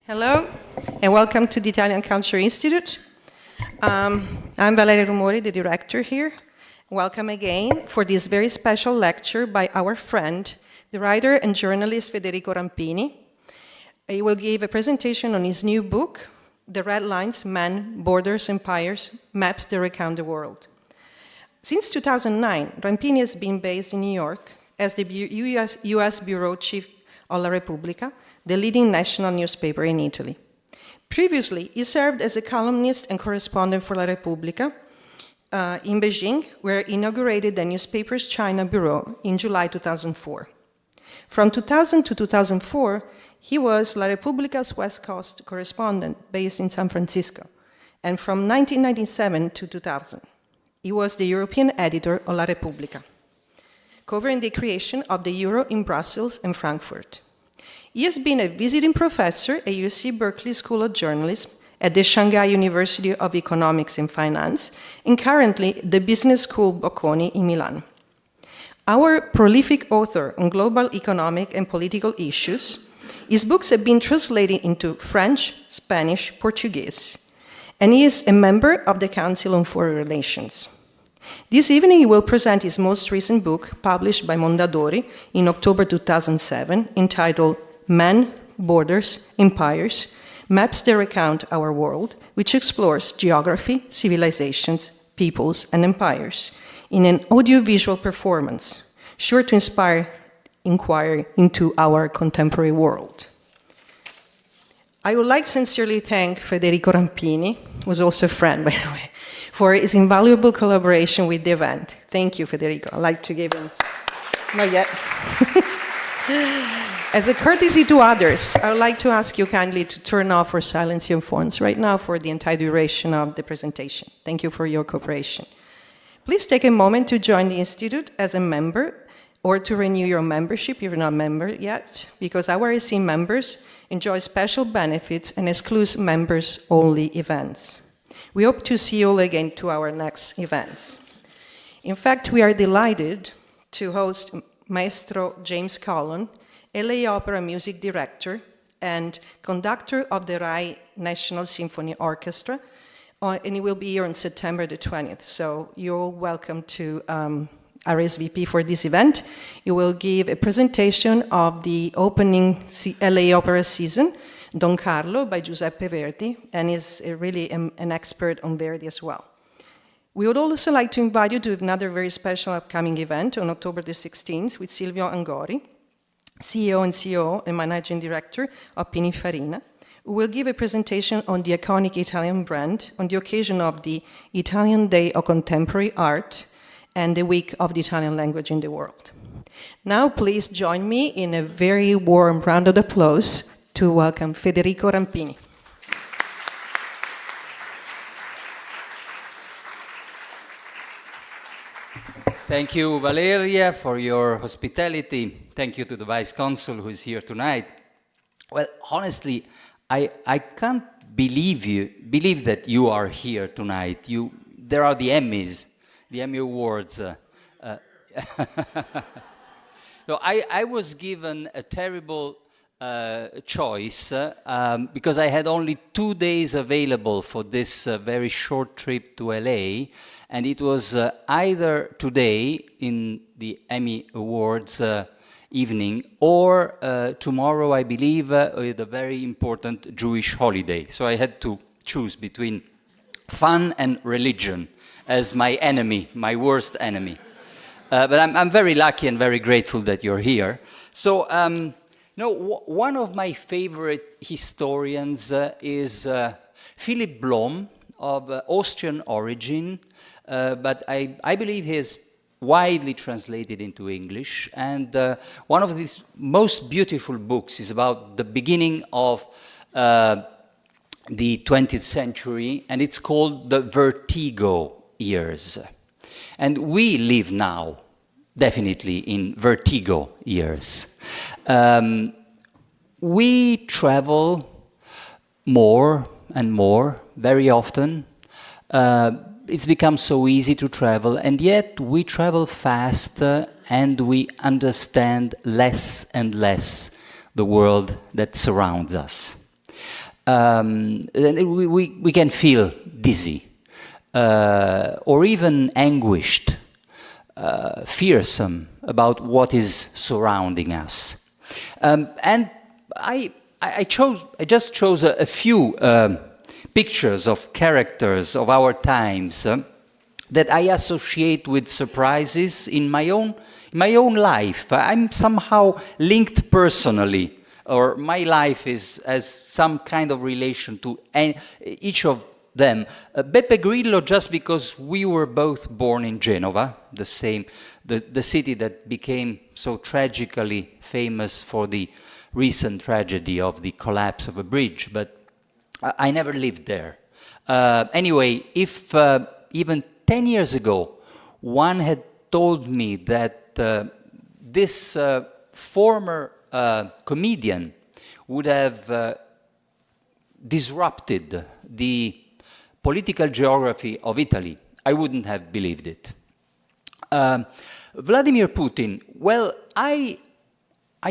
Hello, and welcome to the Italian Culture Institute. I'm Valeria Rumori, the director here. Welcome again for this very special lecture by our friend, the writer and journalist Federico Rampini. He will give a presentation on his new book, The Red Lines, Men, Borders, Empires, Maps that Recount the World. Since 2009, Rampini has been based in New York as the US Bureau Chief of La Repubblica, the leading national newspaper in Italy. Previously, he served as a columnist and correspondent for La Repubblica in Beijing, where he inaugurated the newspaper's China bureau in July 2004. From 2000 to 2004, he was La Repubblica's West Coast correspondent based in San Francisco, and from 1997 to 2000, he was the European editor of La Repubblica, covering the creation of the euro in Brussels and Frankfurt. He has been a visiting professor at UC Berkeley School of Journalism, at the Shanghai University of Economics and Finance, and currently the Business School Bocconi in Milan. Our prolific author on global economic and political issues, his books have been translated into French, Spanish, Portuguese, and he is a member of the Council on Foreign Relations. This evening he will present his most recent book, published by Mondadori in October 2007, entitled Men, Borders, Empires, Maps that Recount Our World, which explores geography, civilizations, peoples, and empires in an audiovisual performance, sure to inspire inquiry into our contemporary world. I would like to sincerely thank Federico Rampini, who's also a friend, by the way, for his invaluable collaboration with the event. Thank you, Federico. I'd like to give him... Not yet. As a courtesy to others, I would like to ask you kindly to turn off or silence your phones right now for the entire duration of the presentation. Thank you for your cooperation. Please take a moment to join the Institute as a member or to renew your membership if you're not a member yet, because our AC members enjoy special benefits and exclusive members-only events. We hope to see you all again to our next events. In fact, we are delighted to host Maestro James Collon, LA Opera music director and conductor of the Rai National Symphony Orchestra, and he will be here on September the 20th. So you're all welcome to RSVP for this event. He will give a presentation of the opening LA Opera season, Don Carlo by Giuseppe Verdi, and is really an expert on Verdi as well. We would also like to invite you to another very special upcoming event on October the 16th with Silvio Angori, CEO and COO and Managing Director of Pininfarina, who will give a presentation on the iconic Italian brand on the occasion of the Italian Day of Contemporary Art and the Week of the Italian Language in the World. Now please join me in a very warm round of applause to welcome Federico Rampini. Thank you, Valeria, for your hospitality. Thank you to the Vice Consul who is here tonight. Well, honestly, I can't believe that you are here tonight. There are the Emmys, the Emmy Awards. So I was given a terrible choice because I had only 2 days available for this very short trip to LA, and it was either today in the Emmy Awards evening or tomorrow, I believe, with a very important Jewish holiday. So I had to choose between fun and religion as my enemy, my worst enemy. But I'm very lucky and very grateful that you're here. So, one of my favorite historians is Philip Blom, of Austrian origin, but I believe he is widely translated into English. And one of his most beautiful books is about the beginning of the 20th century, and it's called The Vertigo Years. And we live now, definitely, in vertigo years. We travel more and more, very often. It's become so easy to travel, and yet we travel fast and we understand less and less the world that surrounds us. And we can feel dizzy or even anguished, fearsome about what is surrounding us. And I just chose a few pictures of characters of our times that I associate with surprises in my own life. I'm somehow linked personally, or my life has some kind of relation to each of them. Beppe Grillo, just because we were both born in Genova, the city that became so tragically famous for the recent tragedy of the collapse of a bridge, but I never lived there. Anyway, if even 10 years ago, one had told me that this former comedian would have disrupted the political geography of Italy, I wouldn't have believed it. Vladimir Putin, well, I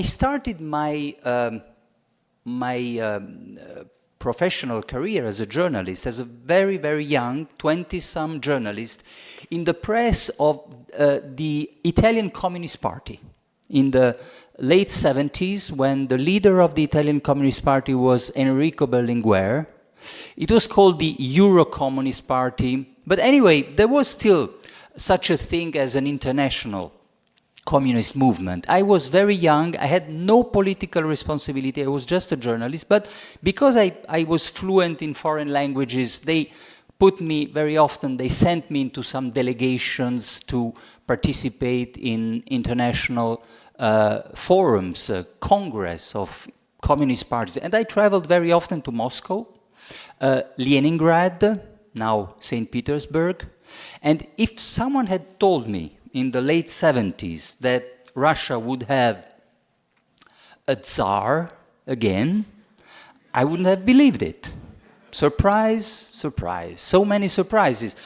started my professional career as a journalist, as a very, very young 20-some journalist in the press of the Italian Communist Party in the late 70s, when the leader of the Italian Communist Party was Enrico Berlinguer. It was called the Euro-Communist Party, but anyway, there was still such a thing as an international communist movement. I was very young, I had no political responsibility, I was just a journalist, but because I was fluent in foreign languages, they put me very often, they sent me into some delegations to participate in international forums, congress of communist parties, and I traveled very often to Moscow, Leningrad, now St. Petersburg, and if someone had told me in the late 70s that Russia would have a Tsar again, I wouldn't have believed it. Surprise, surprise, so many surprises.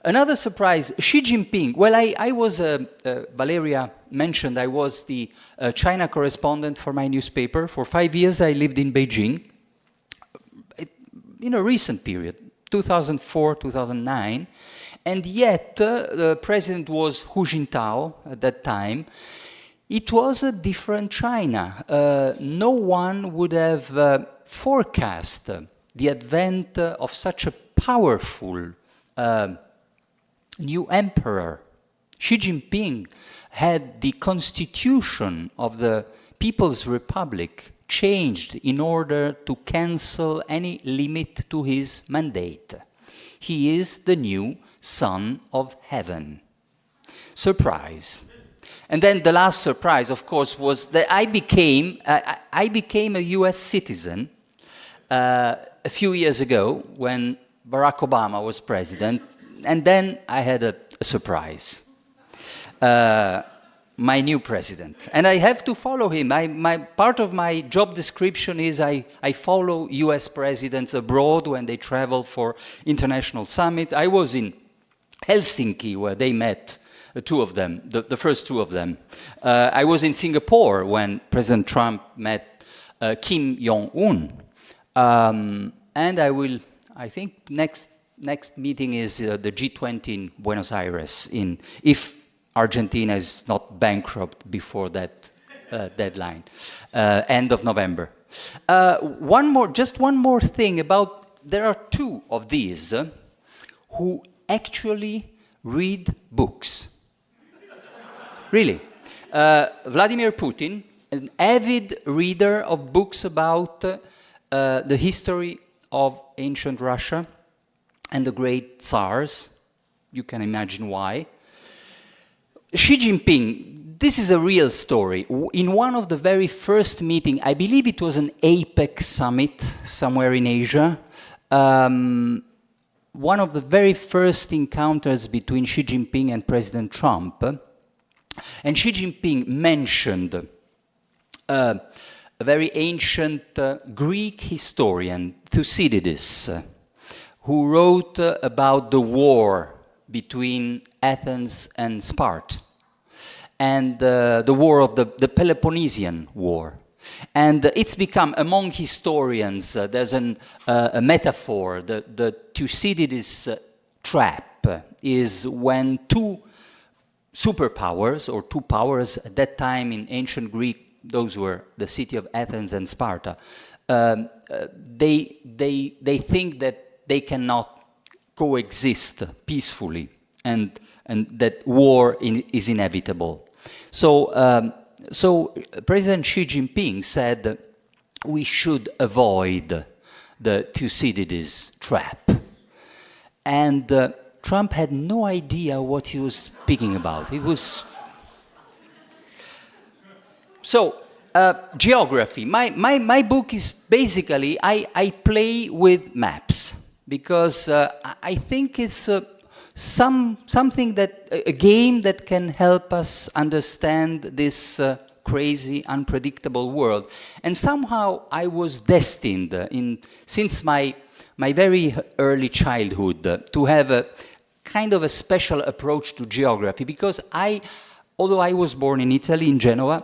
Another surprise, Xi Jinping. Well, I was, Valeria mentioned, I was the China correspondent for my newspaper. For 5 years I lived in Beijing. In a recent period, 2004, 2009, and yet the president was Hu Jintao at that time. It was a different China. No one would have forecast the advent of such a powerful new emperor. Xi Jinping had the constitution of the People's Republic changed in order to cancel any limit to his mandate. He is the new Son of Heaven. Surprise. And then the last surprise, of course, was that I became a US citizen a few years ago when Barack Obama was president, and then I had a surprise. My new president. And I have to follow him. Part of my job description is I follow US presidents abroad when they travel for international summits. I was in Helsinki where they met, the two of them, the first two of them. I was in Singapore when President Trump met Kim Jong-un. And I think next meeting is the G20 in Buenos Aires, if Argentina is not bankrupt before that deadline, end of November. Just one more thing there are two of these who actually read books. Really. Vladimir Putin, an avid reader of books about the history of ancient Russia and the great Tsars. You can imagine why. Xi Jinping, this is a real story. In one of the very first meetings, I believe it was an APEC summit somewhere in Asia, one of the very first encounters between Xi Jinping and President Trump, and Xi Jinping mentioned a very ancient Greek historian, Thucydides, who wrote about the war between Athens and Sparta, and the war of the Peloponnesian War. And it's become, among historians, there's a metaphor, the Thucydides trap is when two superpowers, or two powers at that time in ancient Greek, those were the city of Athens and Sparta, they think that they cannot coexist peacefully, and that war is inevitable. So President Xi Jinping said we should avoid the Thucydides trap. And Trump had no idea what he was speaking about. It was... So, geography. My book is basically, I play with maps, because I think it's something that, a game that can help us understand this crazy, unpredictable world. And somehow I was destined, since my very early childhood, to have a kind of a special approach to geography, because although I was born in Italy, in Genoa,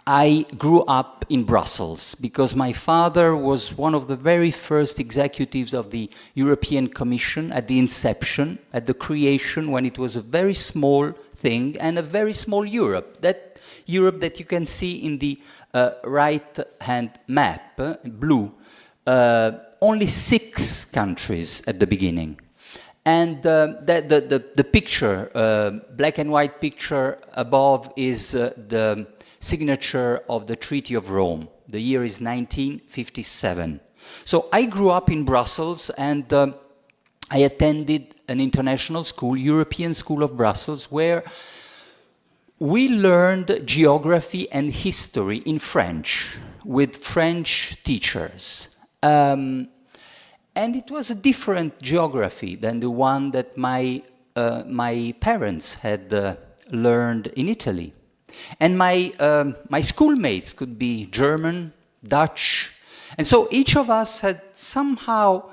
I grew up in Brussels, because my father was one of the very first executives of the European Commission at the inception, at the creation, when it was a very small thing, and a very small Europe. That Europe that you can see in the right-hand map, blue, only 6 countries at the beginning. And the picture, black and white picture above, is the signature of the Treaty of Rome. The year is 1957. So I grew up in Brussels, and I attended an international school, European School of Brussels, where we learned geography and history in French, with French teachers. And it was a different geography than the one that my parents had learned in Italy. And my schoolmates could be German, Dutch, and so each of us had somehow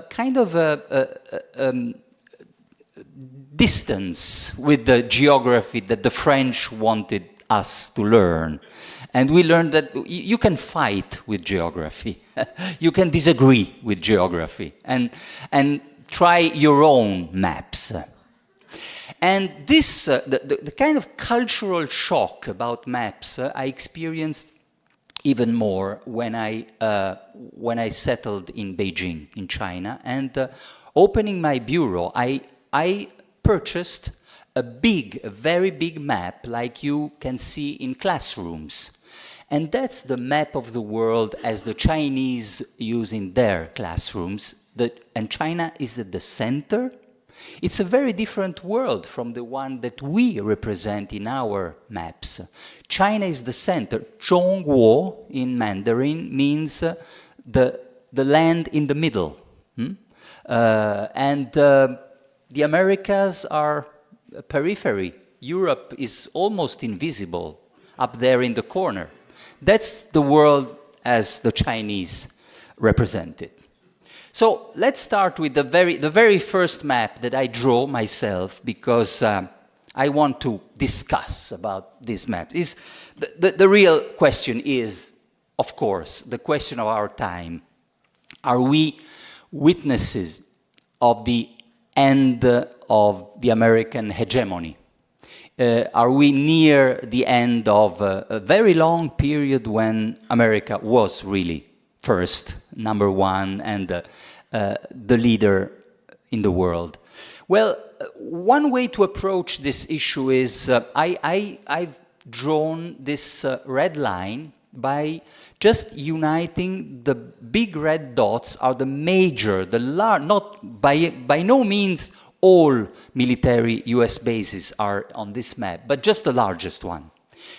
kind of a distance with the geography that the French wanted us to learn. And we learned that you can fight with geography, you can disagree with geography, and try your own maps. And this, the kind of cultural shock about maps, I experienced even more when I settled in Beijing, in China. And opening my bureau, I purchased a very big map, like you can see in classrooms. And that's the map of the world as the Chinese use in their classrooms. And China is at the center. It's a very different world from the one that we represent in our maps. China is the center. Zhongguo in Mandarin means the land in the middle. And the Americas are a periphery. Europe is almost invisible up there in the corner. That's the world as the Chinese represent it. So let's start with the very first map that I draw myself, because I want to discuss about this map. The real question is, of course, the question of our time. Are we witnesses of the end of the American hegemony? Are we near the end of a very long period when America was really first, number one, and the leader in the world? Well, one way to approach this issue is I've drawn this red line by just uniting the big red dots are the major, the large, not by no means all military US bases are on this map, but just the largest one.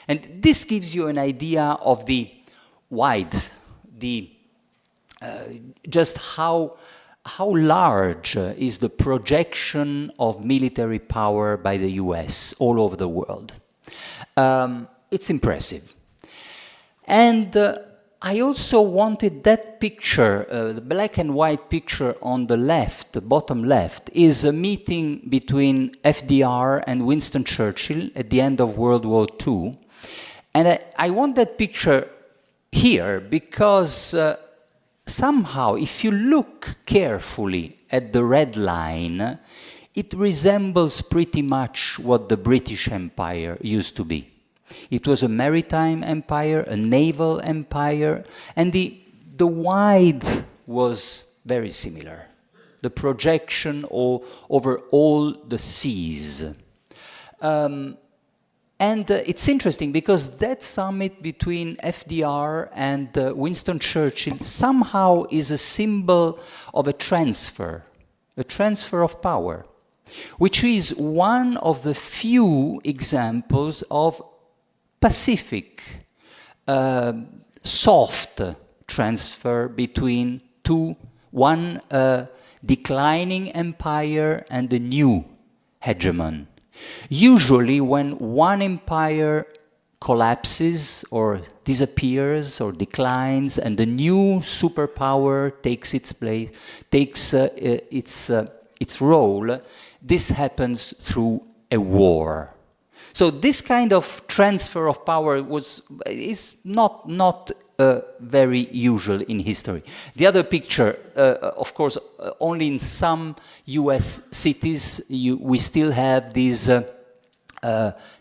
And this gives you an idea of the width, just how large is the projection of military power by the US all over the world. It's impressive. And I also wanted that picture, the black and white picture on the left, the bottom left, is a meeting between FDR and Winston Churchill at the end of World War II. And I want that picture here because somehow, if you look carefully at the red line, it resembles pretty much what the British Empire used to be. It was a maritime empire, a naval empire, and the wide was very similar. The projection over all the seas. And it's interesting because that summit between FDR and Winston Churchill somehow is a symbol of a transfer of power, which is one of the few examples of pacific, soft transfer between one declining empire and a new hegemon. Usually when one empire collapses or disappears or declines and a new superpower takes its place, takes its role, this happens through a war. So this kind of transfer of power is not very usual in history. The other picture, of course, only in some US cities we still have this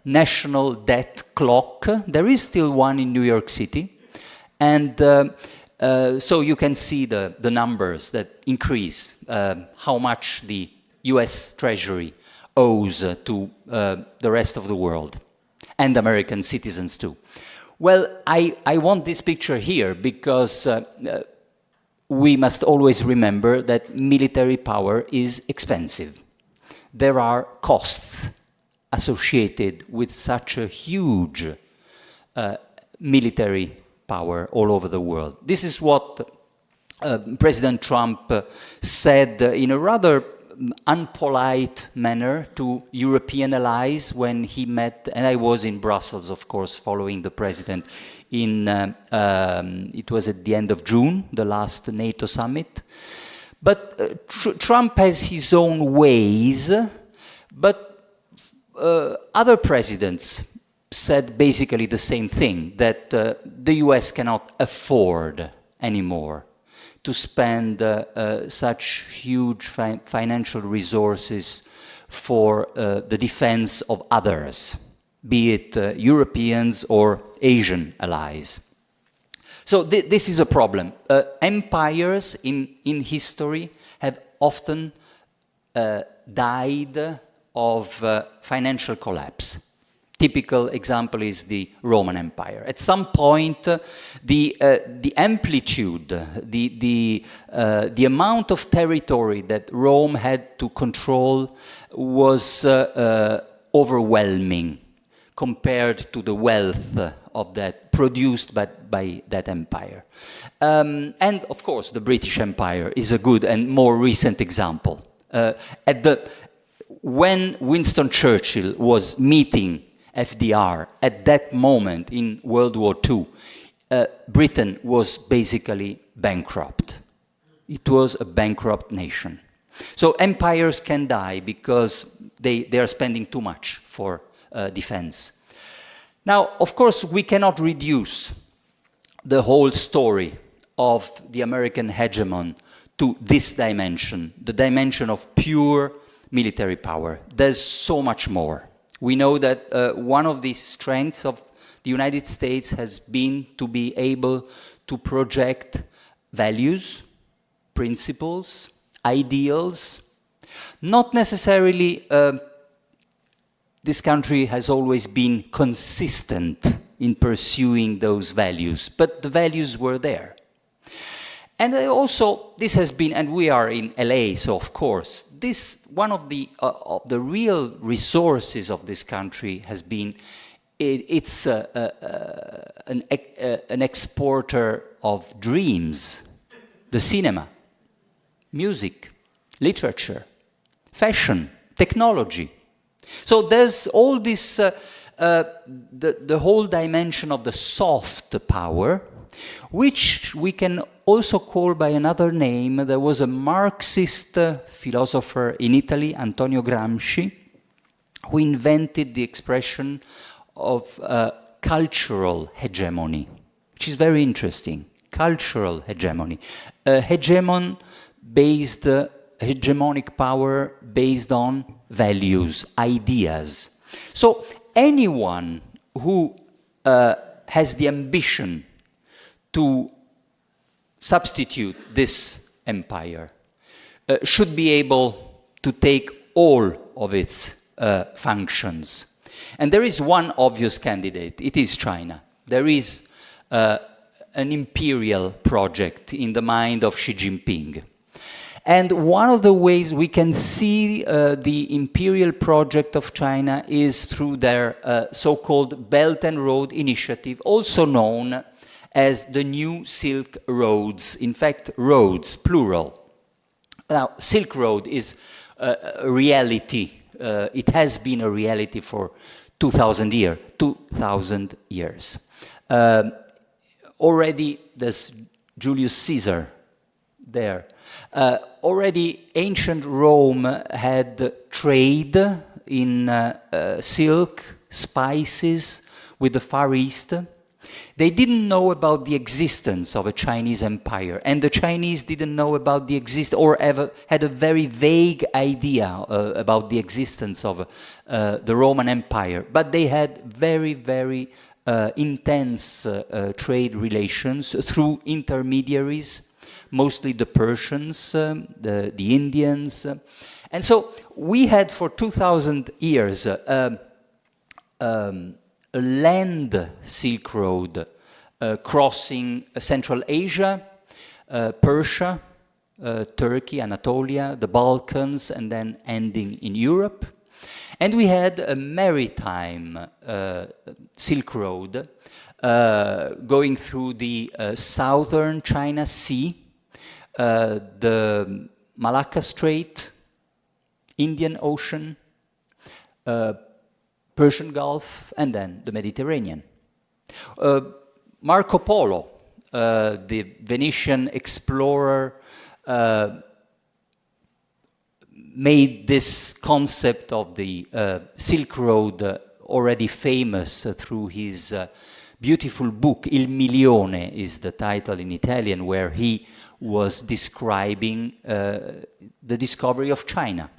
national debt clock. There is still one in New York City, and so you can see the numbers that increase, how much the US Treasury owes to the rest of the world, and American citizens too. Well, I want this picture here because we must always remember that military power is expensive. There are costs associated with such a huge military power all over the world. This is what President Trump said in a rather unpolite manner to European allies when he met, and I was in Brussels, of course, following the president in, it was at the end of June, the last NATO summit. But Trump has his own ways, but other presidents said basically the same thing, that the US cannot afford anymore to spend such huge financial resources for the defense of others, be it Europeans or Asian allies. So this is a problem. Empires in history have often died of financial collapse. Typical example is the Roman Empire. At some point, the amplitude, the amount of territory that Rome had to control was overwhelming compared to the wealth of that produced by that empire. And of course, the British Empire is a good and more recent example. When Winston Churchill was meeting FDR at that moment in World War II, Britain was basically bankrupt. It was a bankrupt nation. So empires can die because they are spending too much for defense. Now, of course, we cannot reduce the whole story of the American hegemon to this dimension, the dimension of pure military power. There's so much more. We know that one of the strengths of the United States has been to be able to project values, principles, ideals. Not necessarily this country has always been consistent in pursuing those values, but the values were there. And also, this has been, and we are in LA, so of course, this one of the real resources of this country has been, it's an exporter of dreams, the cinema, music, literature, fashion, technology. So there's all this, the whole dimension of the soft power, which we can also call by another name. There was a Marxist philosopher in Italy, Antonio Gramsci, who invented the expression of cultural hegemony, which is very interesting. Cultural hegemony. Hegemonic power based on values, ideas. So anyone who has the ambition to substitute this empire should be able to take all of its functions. And there is one obvious candidate. It is China. There is an imperial project in the mind of Xi Jinping. And one of the ways we can see the imperial project of China is through their so-called Belt and Road Initiative, also known as the New Silk Roads. In fact, roads, plural. Now, Silk Road is a reality. It has been a reality for 2,000 years. Already, there's Julius Caesar there. Already, ancient Rome had trade in silk, spices with the Far East. They didn't know about the existence of a Chinese empire, and the Chinese didn't know about the or ever had a very vague idea about the existence of the Roman Empire. But they had very, very intense trade relations through intermediaries, mostly the Persians, the Indians. And so we had for 2,000 years a land Silk Road crossing Central Asia, Persia, Turkey, Anatolia, the Balkans, and then ending in Europe. And we had a maritime Silk Road going through the southern China Sea, the Malacca Strait, Indian Ocean, Persian Gulf, and then the Mediterranean. Marco Polo, the Venetian explorer, made this concept of the Silk Road already famous through his beautiful book, Il Milione is the title in Italian, where he was describing the discovery of China,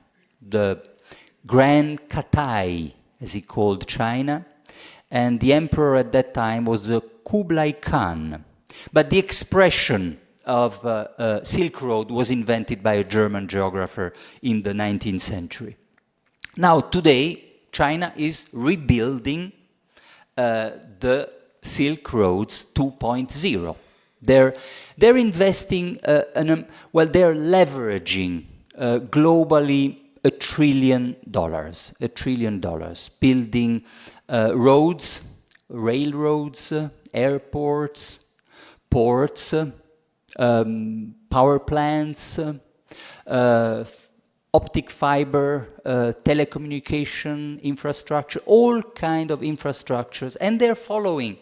the Grand Katai, as he called China, and the emperor at that time was the Kublai Khan. But the expression of Silk Road was invented by a German geographer in the 19th century. Now, today, China is rebuilding the Silk Roads 2.0. They're investing, they're leveraging globally $1 trillion, building roads, railroads, airports, ports, power plants, optic fiber, telecommunication infrastructure, all kind of infrastructures, and they're following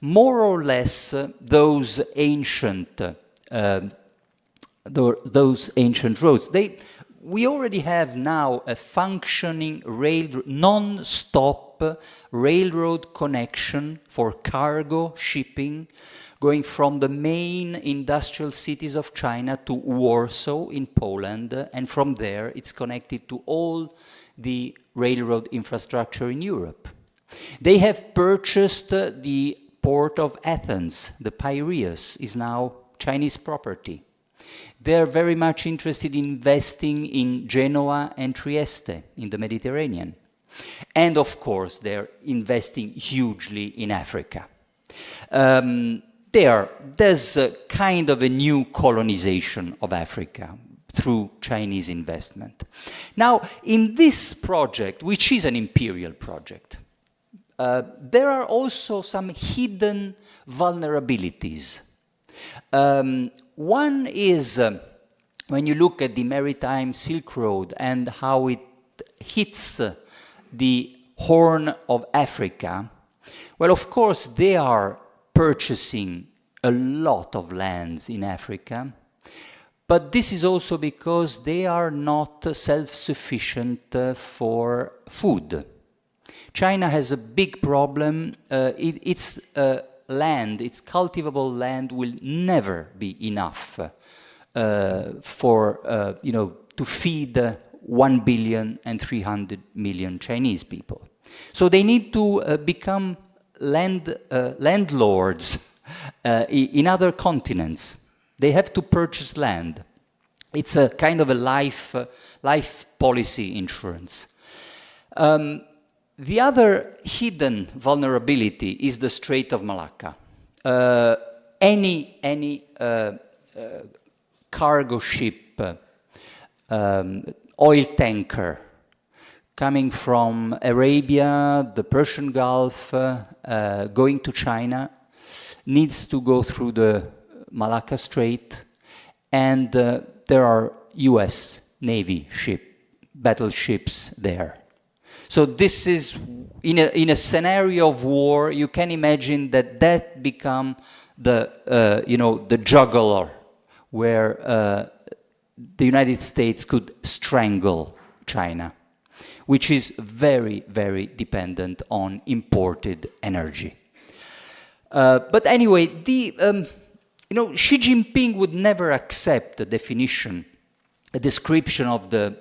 more or less those ancient roads. We already have now a functioning non-stop railroad connection for cargo shipping, going from the main industrial cities of China to Warsaw in Poland, and from there it's connected to all the railroad infrastructure in Europe. They have purchased the port of Athens. The Piraeus is now Chinese property. They're very much interested in investing in Genoa and Trieste in the Mediterranean. And of course, they're investing hugely in Africa. There's a kind of a new colonization of Africa through Chinese investment. Now, in this project, which is an imperial project, there are also some hidden vulnerabilities. One is when you look at the maritime Silk Road and how it hits the Horn of Africa. Well, of course, they are purchasing a lot of lands in Africa, but this is also because they are not self-sufficient for food. China has a big problem. It's land, its cultivable land, will never be enough for, to feed 1,300,000,000 Chinese people. So they need to become landlords in other continents. They have to purchase land. It's a kind of a life policy insurance. The other hidden vulnerability is the Strait of Malacca. Any cargo ship, oil tanker coming from Arabia, the Persian Gulf, going to China, needs to go through the Malacca Strait, and there are US Navy battleships there. So this is, in a scenario of war, you can imagine that become the jugular where the United States could strangle China, which is very, very dependent on imported energy. But anyway, Xi Jinping would never accept a description of the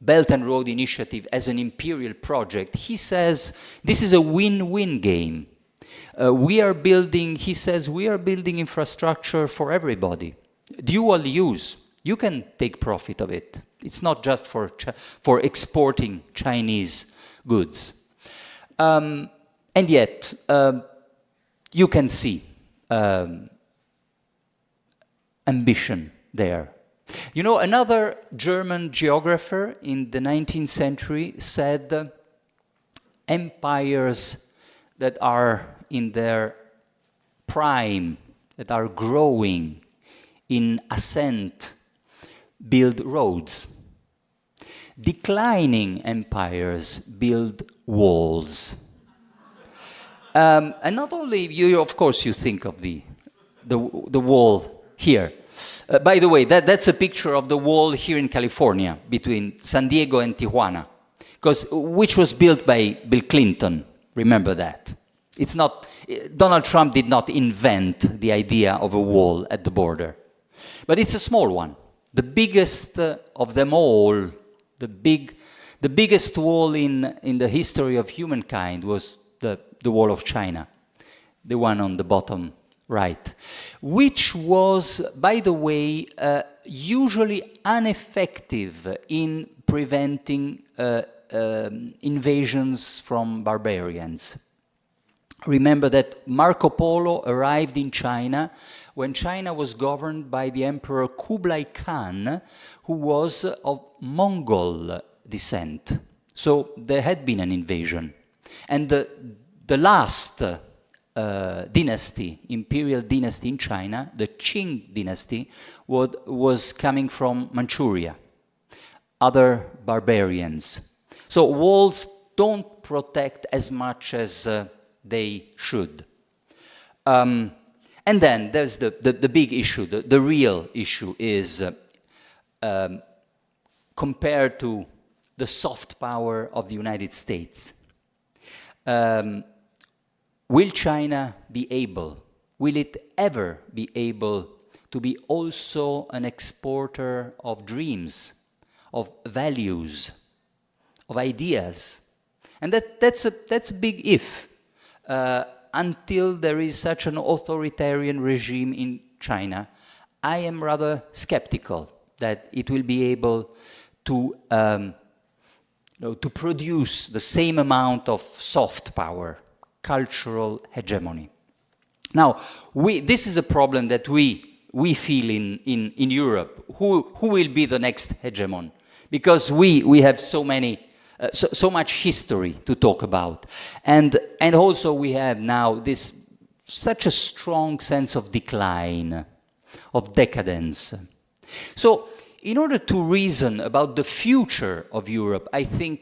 Belt and Road Initiative as an imperial project. He says this is a win-win game. He says we are building infrastructure for everybody. Dual use. You can take profit of it. It's not just for exporting Chinese goods. And yet, you can see ambition there. Another German geographer in the 19th century said empires that are in their prime, that are growing, in ascent, build roads. Declining empires build walls. And not only, of course, you think of the wall here. By the way, that's a picture of the wall here in California between San Diego and Tijuana, which was built by Bill Clinton. Remember that. It's not, Donald Trump did not invent the idea of a wall at the border. But it's a small one. The biggest of them all, the biggest wall in the history of humankind was the wall of China, the one on the bottom right, which was, by the way, usually ineffective in preventing invasions from barbarians. Remember that Marco Polo arrived in China when China was governed by the Emperor Kublai Khan, who was of Mongol descent. So there had been an invasion. And the last dynasty, imperial dynasty in China, the Qing dynasty, was coming from Manchuria, other barbarians. So walls don't protect as much as they should. And then there's the big issue, the real issue is compared to the soft power of the United States. Will China be able, will it ever be able to be also an exporter of dreams, of values, of ideas? And that's a big if. Until there is such an authoritarian regime in China, I am rather skeptical that it will be able to produce the same amount of soft power, cultural hegemony. Now, this is a problem that we feel in Europe. Who will be the next hegemon? Because we have so much history to talk about, and also we have now such a strong sense of decline, of decadence. So, in order to reason about the future of Europe, I think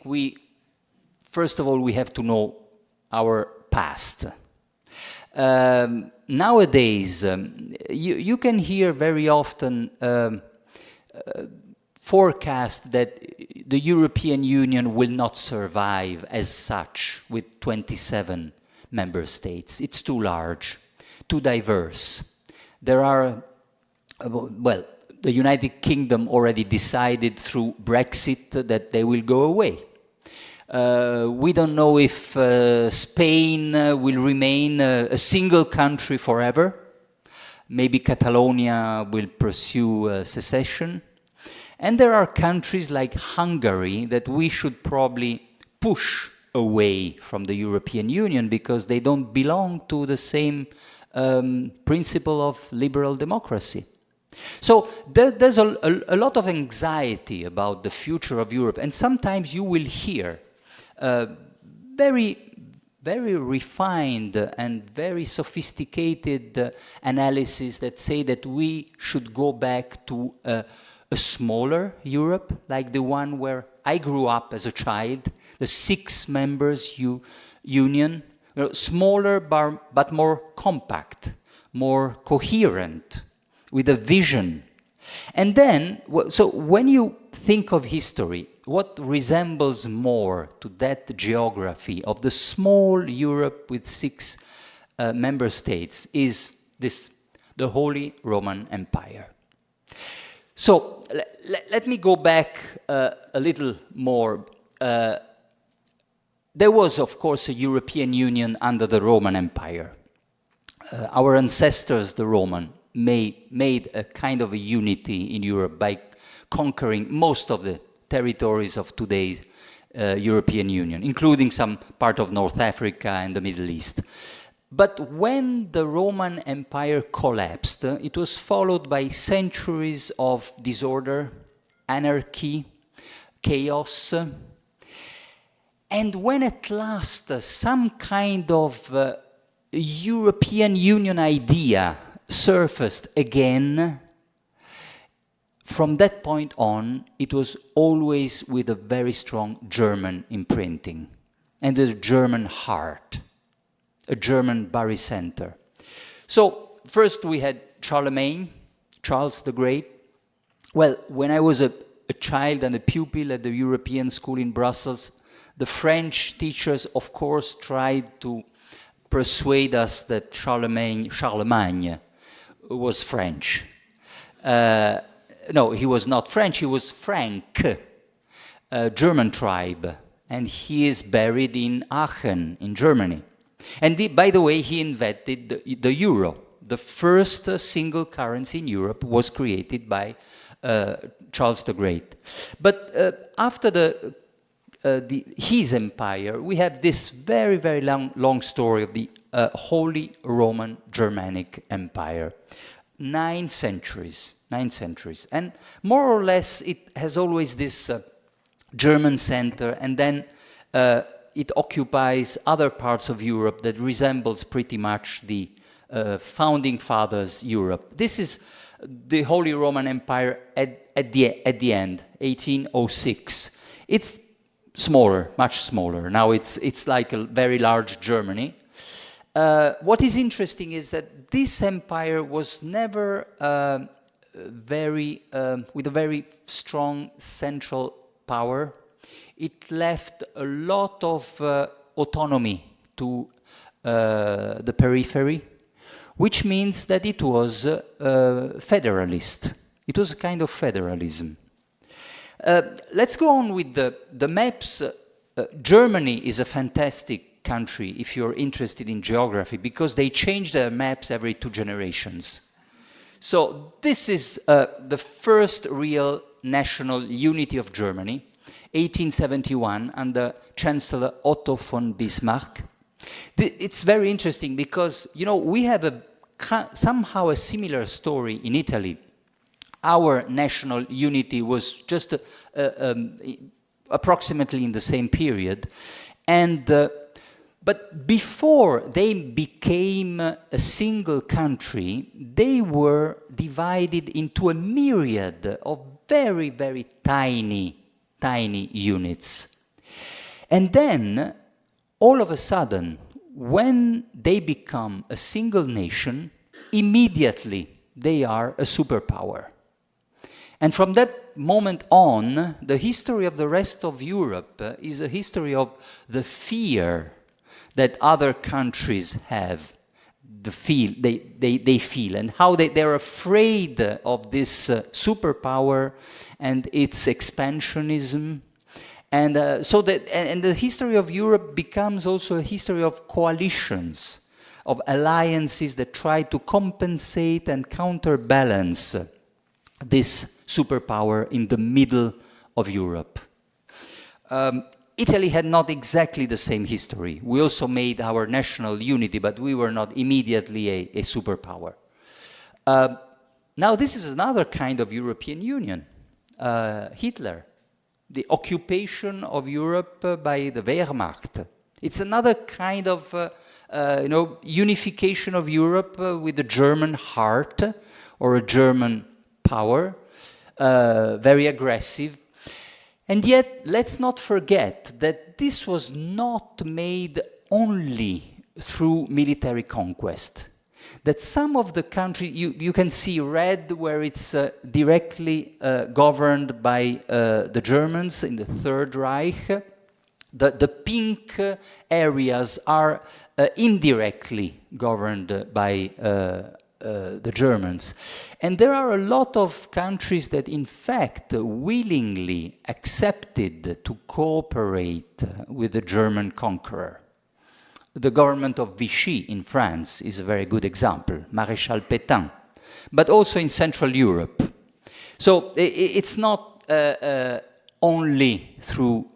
first of all, we have to know our past. Nowadays, you can hear very often forecast that the European Union will not survive as such with 27 member states. It's too large, too diverse. There are, well, the United Kingdom already decided through Brexit that they will go away. We don't know if Spain will remain a single country forever. Maybe Catalonia will pursue secession. And there are countries like Hungary that we should probably push away from the European Union because they don't belong to the same principle of liberal democracy. So there's a lot of anxiety about the future of Europe, and sometimes you will hear very refined and very sophisticated analysis that say that we should go back to a smaller Europe, like the one where I grew up as a child, the 6 members union, smaller but more compact, more coherent, with a vision. And then, so when you think of history, what resembles more to that geography of the small Europe with 6 member states is the Holy Roman Empire. So let me go back a little more. There was, of course, a European Union under the Roman Empire. Our ancestors, the Roman, made a kind of a unity in Europe by conquering most of the territories of today's European Union, including some part of North Africa and the Middle East. But when the Roman Empire collapsed, it was followed by centuries of disorder, anarchy, chaos. And when at last some kind of European Union idea surfaced again, from that point on, it was always with a very strong German imprinting and a German heart, a German barycenter. So first we had Charlemagne, Charles the Great. Well, when I was a child and a pupil at the European school in Brussels, the French teachers, of course, tried to persuade us that Charlemagne was French. No, he was not French, he was Frank, a German tribe, and he is buried in Aachen, in Germany. And by the way, he invented the euro. The first single currency in Europe was created by Charles the Great. But after his empire, we have this very, very long story of the Holy Roman Germanic Empire. 9 centuries. And more or less it has always this German center, and then it occupies other parts of Europe that resembles pretty much the founding fathers' Europe. This is the Holy Roman Empire at the end, 1806. It's smaller, much smaller. Now it's like a very large Germany. What is interesting is that this empire was never with a very strong central power. It left a lot of autonomy to the periphery, which means that it was federalist. It was a kind of federalism. Let's go on with the maps. Germany is a fantastic country if you're interested in geography, because they change their maps every 2 generations. So this is the first real national unity of Germany, 1871, under Chancellor Otto von Bismarck. It's very interesting because, you know, we have somehow a similar story in Italy. Our national unity was just approximately in the same period. And but before they became a single country, they were divided into a myriad of very, very tiny units. And then, all of a sudden, when they become a single nation, immediately they are a superpower. And from that moment on, the history of the rest of Europe is a history of the fear that other countries have, they feel, and how they're afraid of this superpower and its expansionism. And and the history of Europe becomes also a history of coalitions, of alliances that try to compensate and counterbalance this superpower in the middle of Europe. Italy had not exactly the same history. We also made our national unity, but we were not immediately a superpower. Now this is another kind of European Union. Hitler, the occupation of Europe by the Wehrmacht. It's another kind of unification of Europe with a German heart or a German power, very aggressive. And yet, let's not forget that this was not made only through military conquest. That some of the countries, you can see red where it's directly governed by the Germans in the Third Reich. The pink areas are indirectly governed by the Germans. And there are a lot of countries that in fact willingly accepted to cooperate with the German conqueror. The government of Vichy in France is a very good example, Maréchal Pétain, but also in Central Europe. So it's not only through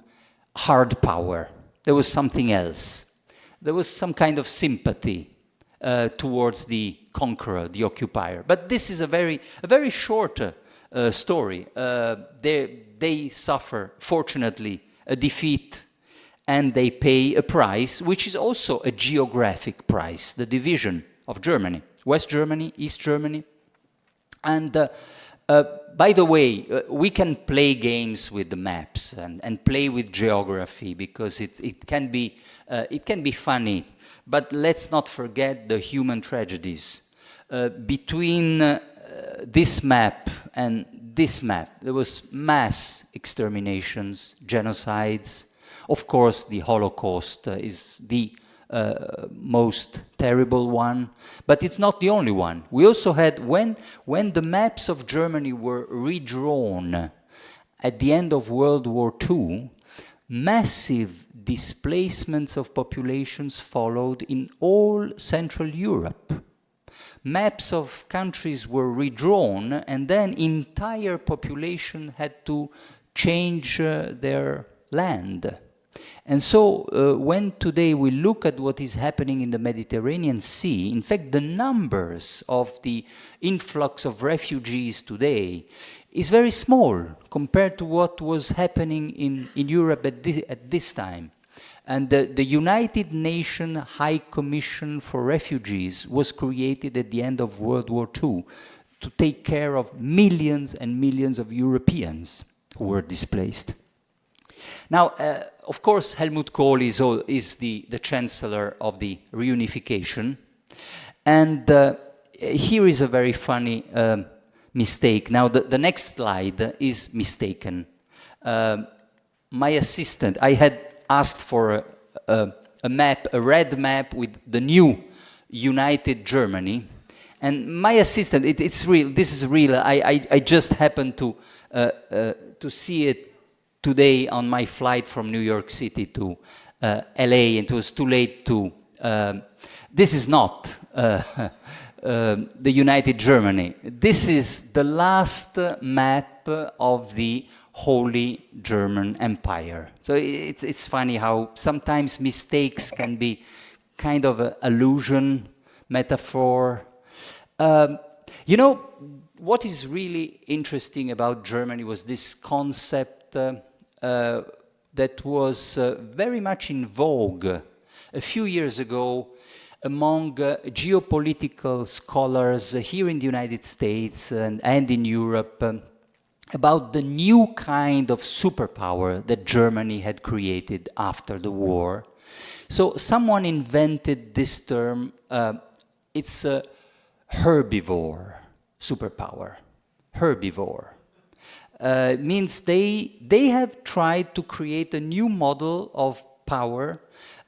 hard power. There was something else. There was some kind of sympathy towards the conqueror, the occupier. But this is a very short story. They suffer, fortunately, a defeat, and they pay a price, which is also a geographic price, the division of Germany, West Germany, East Germany. And by the way, we can play games with the maps and play with geography because it can be funny. But let's not forget the human tragedies. Between this map and this map, there was mass exterminations, genocides. Of course, the Holocaust is the most terrible one, but it's not the only one. We also had, when the maps of Germany were redrawn at the end of World War II, massive displacements of populations followed in all Central Europe. Maps of countries were redrawn, and then entire population had to change their land. And so when today we look at what is happening in the Mediterranean Sea, in fact the numbers of the influx of refugees today is very small compared to what was happening in Europe at this time. And the United Nations High Commission for Refugees was created at the end of World War II to take care of millions and millions of Europeans who were displaced. Now, of course, Helmut Kohl is the chancellor of the reunification. And here is a very funny mistake. Now, the next slide is mistaken. My assistant, I had asked for a map, a red map with the new united Germany. And my assistant, it's real, this is real. I just happened to see it today on my flight from New York City to LA, and it was too late to... this is not the united Germany. This is the last map of the Holy German Empire. So it's funny how sometimes mistakes can be kind of an allusion, metaphor. You know, what is really interesting about Germany was this concept that was very much in vogue a few years ago among geopolitical scholars here in the United States and in Europe about the new kind of superpower that Germany had created after the war. So someone invented this term, it's a herbivore superpower, herbivore. Means they have tried to create a new model of power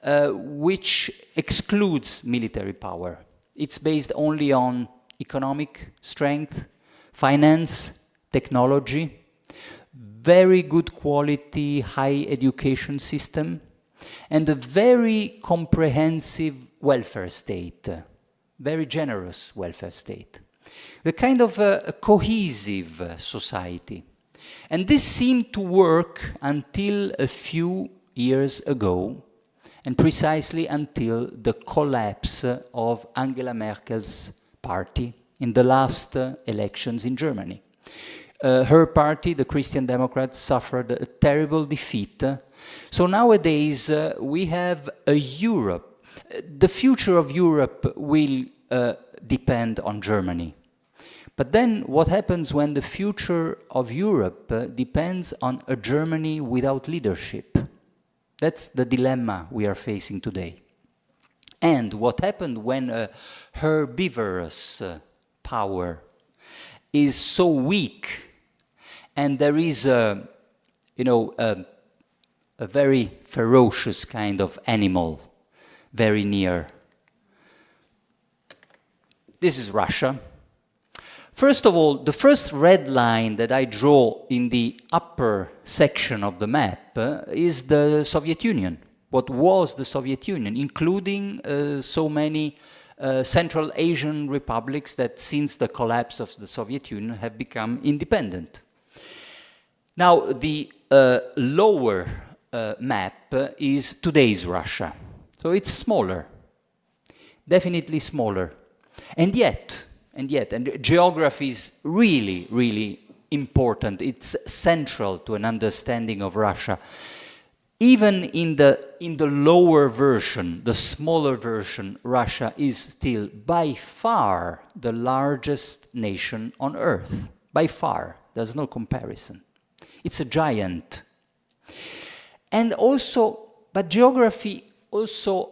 which excludes military power. It's based only on economic strength, finance, technology, very good quality, high education system, and a very comprehensive welfare state, very generous welfare state. A kind of a cohesive society. And this seemed to work until a few years ago, and precisely until the collapse of Angela Merkel's party in the last elections in Germany. Her party, the Christian Democrats, suffered a terrible defeat. So nowadays we have a Europe. The future of Europe will depend on Germany. But then what happens when the future of Europe depends on a Germany without leadership? That's the dilemma we are facing today. And what happened when a herbivorous power is so weak, and there is a very ferocious kind of animal very near. This is Russia. First of all, the first red line that I draw in the upper section of the map is the Soviet Union, what was the Soviet Union, including so many Central Asian republics that since the collapse of the Soviet Union have become independent. Now, the lower map is today's Russia. So it's smaller, definitely smaller. And yet, geography is really, really important. It's central to an understanding of Russia. Even in the lower version, the smaller version, Russia is still by far the largest nation on earth. By far. There's no comparison. It's a giant. And also, but geography also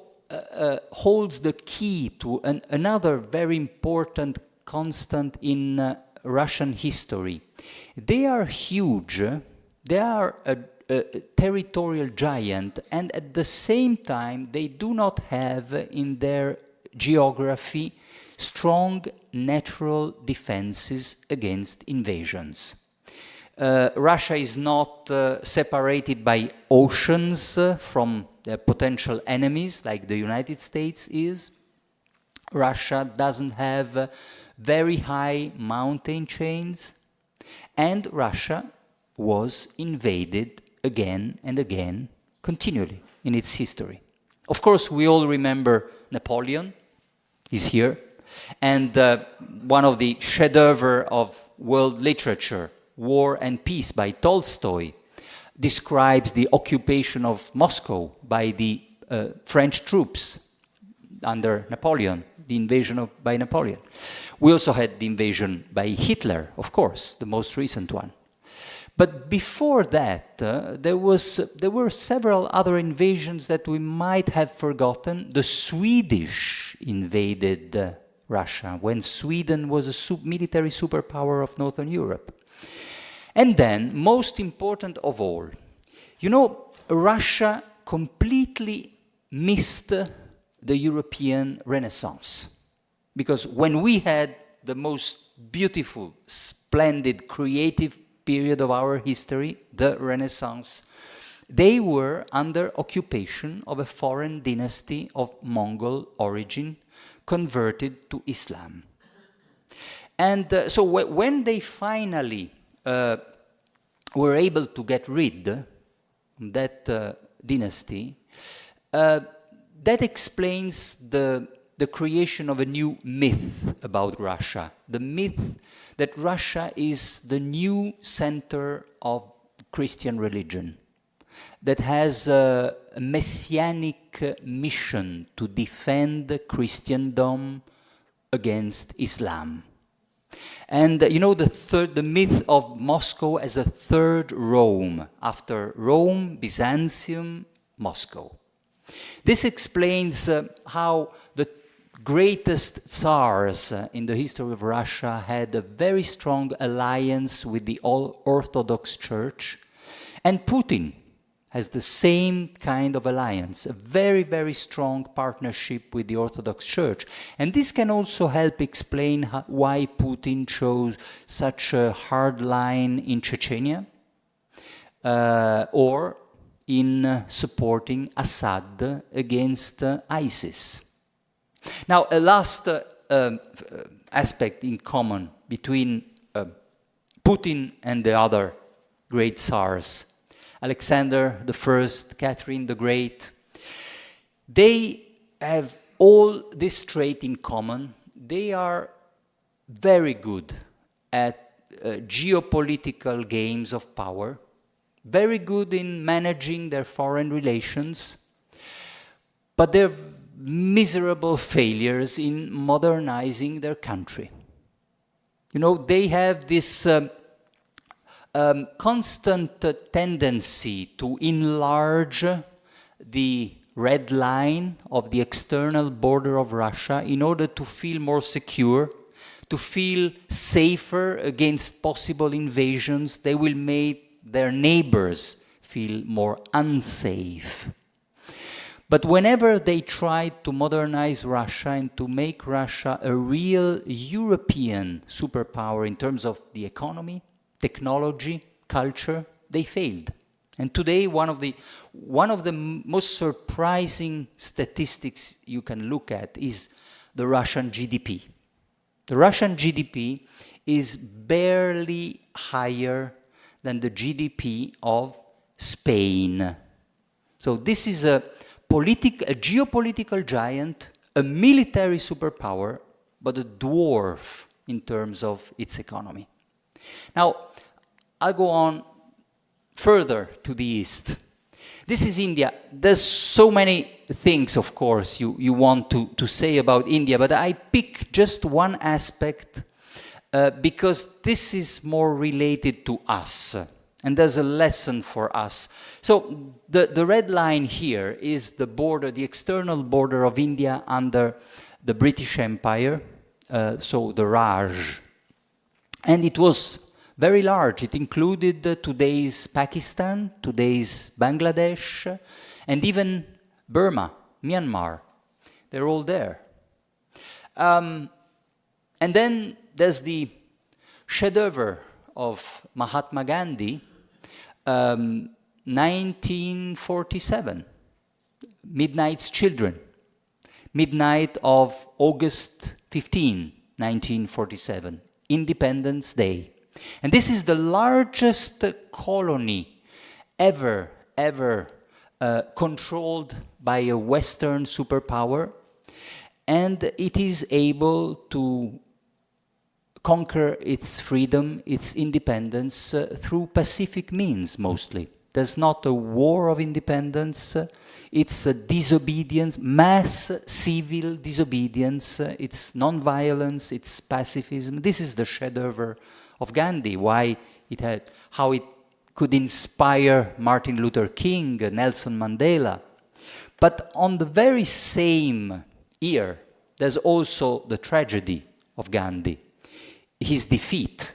holds the key to another very important constant in Russian history. They are huge, they are a territorial giant, and at the same time they do not have in their geography strong natural defenses against invasions. Russia is not separated by oceans from their potential enemies like the United States is. Russia doesn't have very high mountain chains, and Russia was invaded again and again, continually in its history. Of course, we all remember Napoleon, he's here, and one of the chefs-d'oeuvre of world literature, War and Peace by Tolstoy, describes the occupation of Moscow by the French troops under Napoleon, the invasion by Napoleon. We also had the invasion by Hitler, of course, the most recent one. But before that, there were several other invasions that we might have forgotten. The Swedish invaded Russia when Sweden was a military superpower of Northern Europe. And then, most important of all, you know, Russia completely missed the European Renaissance. Because when we had the most beautiful, splendid, creative period of our history, the Renaissance, they were under occupation of a foreign dynasty of Mongol origin, converted to Islam. And so when they finally were able to get rid of that dynasty, that explains the creation of a new myth about Russia. The myth that Russia is the new center of Christian religion, that has a messianic mission to defend Christendom against Islam. And you know, the myth of Moscow as a third Rome, after Rome, Byzantium, Moscow. This explains how the greatest Tsars in the history of Russia had a very strong alliance with the Orthodox Church, and Putin has the same kind of alliance, a very, very strong partnership with the Orthodox Church. And this can also help explain why Putin chose such a hard line in Chechnya, or in supporting Assad against ISIS. Now, a last aspect in common between Putin and the other great Tsars, Alexander I, Catherine the Great, they have all this trait in common. They are very good at geopolitical games of power, very good in managing their foreign relations, but they're miserable failures in modernizing their country. You know, they have this constant tendency to enlarge the red line of the external border of Russia in order to feel more secure, to feel safer against possible invasions. They will make their neighbors feel more unsafe. But whenever they try to modernize Russia and to make Russia a real European superpower in terms of the economy, technology, culture, they failed. And today, one of the most surprising statistics you can look at is the Russian GDP. The Russian GDP is barely higher than the GDP of Spain. So this is a geopolitical giant, a military superpower, but a dwarf in terms of its economy. Now, I'll go on further to the east. This is India. There's so many things, of course, you want to say about India, but I pick just one aspect because this is more related to us, and there's a lesson for us. So the red line here is the border, the external border of India under the British Empire, so the Raj. And it was very large. It included today's Pakistan, today's Bangladesh, and even Burma, Myanmar. They're all there. And then there's the chef-d'oeuvre of Mahatma Gandhi, 1947, Midnight's Children, midnight of August 15, 1947. Independence Day. And this is the largest colony ever controlled by a Western superpower, and it is able to conquer its freedom, its independence through pacific means mostly. There's not a war of independence, it's a disobedience, mass civil disobedience, it's non-violence, it's pacifism. This is the chef-d'oeuvre of Gandhi, how it could inspire Martin Luther King, Nelson Mandela. But on the very same year, there's also the tragedy of Gandhi, his defeat,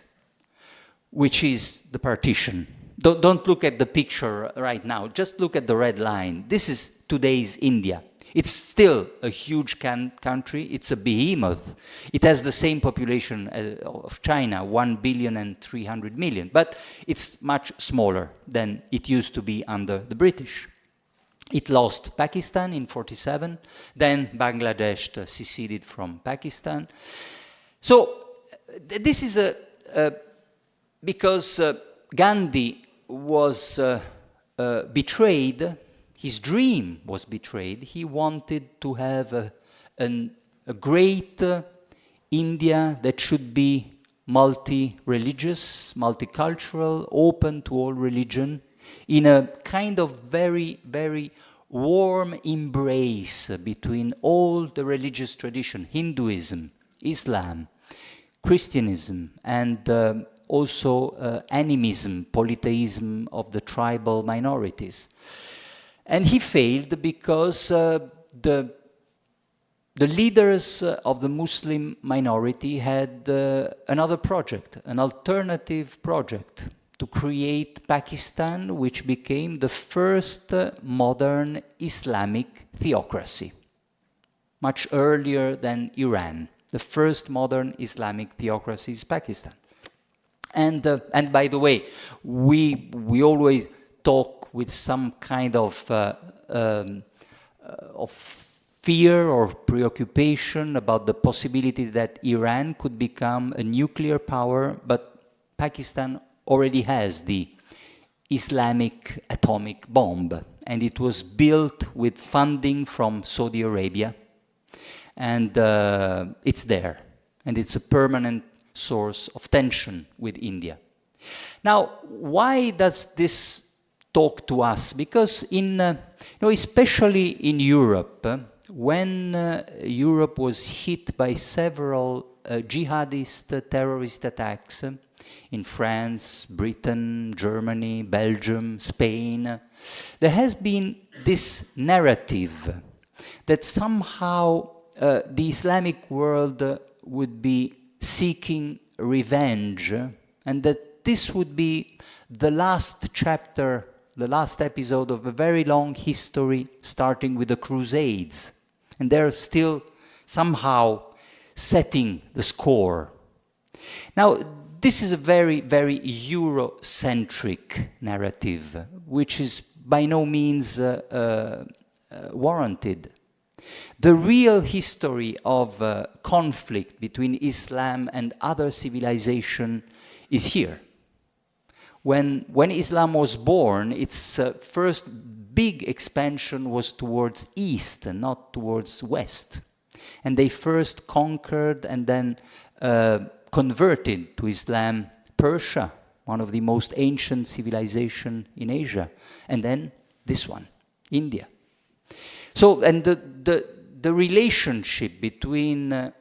which is the partition. Don't look at the picture right now, just look at the red line. This is today's India. It's still a huge country, it's a behemoth. It has the same population of China, 1.3 billion, but it's much smaller than it used to be under the British. It lost Pakistan in 1947, then Bangladesh seceded from Pakistan. So this is because Gandhi was betrayed, his dream was betrayed. He wanted to have a great India that should be multi-religious, multicultural, open to all religion, in a kind of very, very warm embrace between all the religious tradition, Hinduism, Islam, Christianism, and also animism, polytheism of the tribal minorities. And he failed because the leaders of the Muslim minority had another project, an alternative project to create Pakistan, which became the first modern Islamic theocracy, much earlier than Iran. The first modern Islamic theocracy is Pakistan. And by the way, we always talk with some kind of fear or preoccupation about the possibility that Iran could become a nuclear power, but Pakistan already has the Islamic atomic bomb, and it was built with funding from Saudi Arabia, and it's there, and it's a permanent source of tension with India. Now, why does this talk to us? Because especially in Europe, when Europe was hit by several jihadist terrorist attacks in France, Britain, Germany, Belgium, Spain, there has been this narrative that somehow the Islamic world would be seeking revenge, and that this would be the last chapter, the last episode of a very long history starting with the Crusades. And they're still somehow setting the score. Now, this is a very, very Eurocentric narrative, which is by no means warranted. The real history of conflict between Islam and other civilization is here. When Islam was born, its first big expansion was towards east and not towards west. And they first conquered and then converted to Islam Persia, one of the most ancient civilizations in Asia, and then this one, India. So, and the relationship between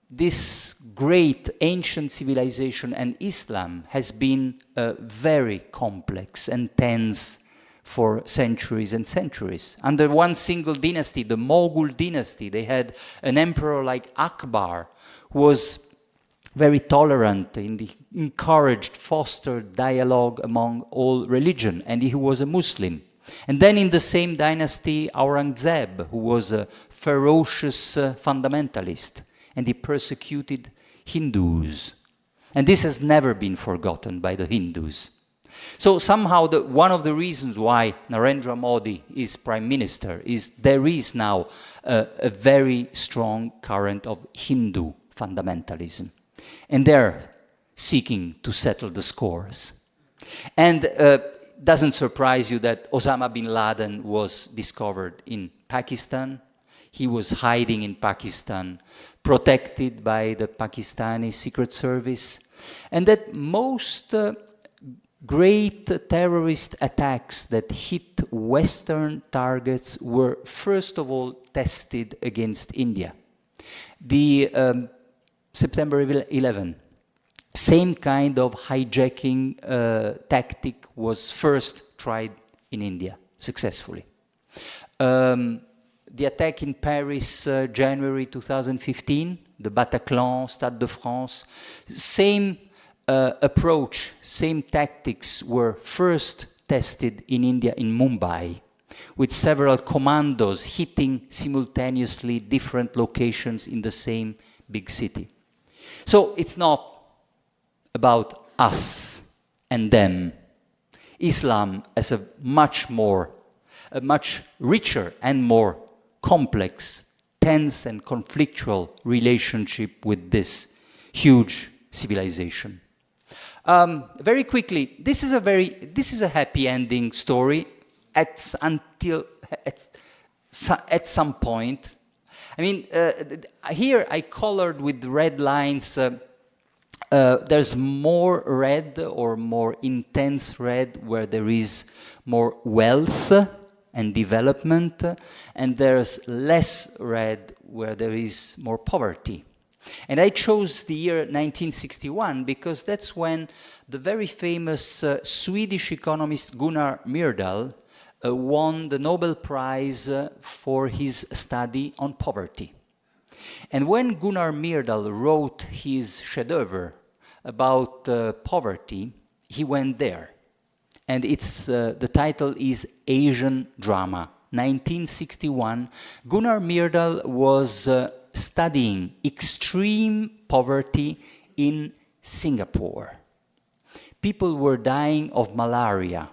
this great ancient civilization and Islam has been very complex and tense for centuries and centuries. Under one single dynasty, the Mughal dynasty, they had an emperor like Akbar, who was very tolerant and he encouraged, fostered dialogue among all religion, and he was a Muslim. And then in the same dynasty, Aurangzeb, who was a ferocious fundamentalist, and he persecuted Hindus. And this has never been forgotten by the Hindus. So somehow one of the reasons why Narendra Modi is prime minister is there is now a very strong current of Hindu fundamentalism. And they're seeking to settle the scores. And doesn't surprise you that Osama bin Laden was discovered in Pakistan. He was hiding in Pakistan, protected by the Pakistani Secret Service. And that most great terrorist attacks that hit Western targets were first of all tested against India. The September 11, same kind of hijacking tactic was first tried in India successfully. The attack in Paris, January 2015, the Bataclan, Stade de France, same approach, same tactics were first tested in India, in Mumbai, with several commandos hitting simultaneously different locations in the same big city. So it's not about us and them. Islam has a much richer and more complex, tense and conflictual relationship with this huge civilization. Very quickly, this is a happy ending story at some point. I mean, here I colored with red lines. There's more red or more intense red where there is more wealth and development, and there's less red where there is more poverty. And I chose the year 1961 because that's when the very famous Swedish economist Gunnar Myrdal won the Nobel Prize for his study on poverty. And when Gunnar Myrdal wrote his chef-d'oeuvre about poverty, he went there. and it's the title is Asian Drama. 1961, Gunnar Myrdal was studying extreme poverty in Singapore. People were dying of malaria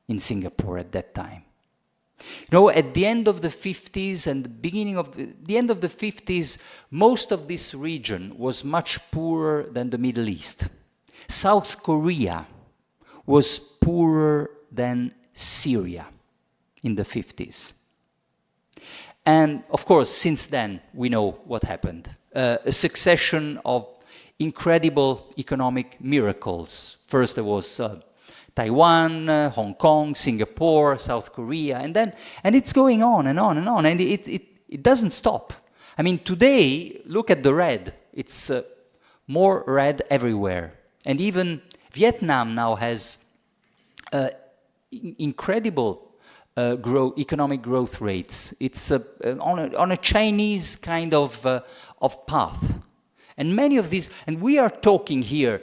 in Singapore at that time. You know, at the end of the 50s and the beginning of the end of the 50s, most of this region was much poorer than the Middle East. South Korea was poorer than Syria in the 50s. And of course, since then, we know what happened. A succession of incredible economic miracles. First there was Taiwan, Hong Kong, Singapore, South Korea, and it's going on and on and on, and it doesn't stop. I mean, today, look at the red. It's more red everywhere. And even Vietnam now has incredible economic growth rates. It's on a Chinese kind of path. And many of these, and we are talking here,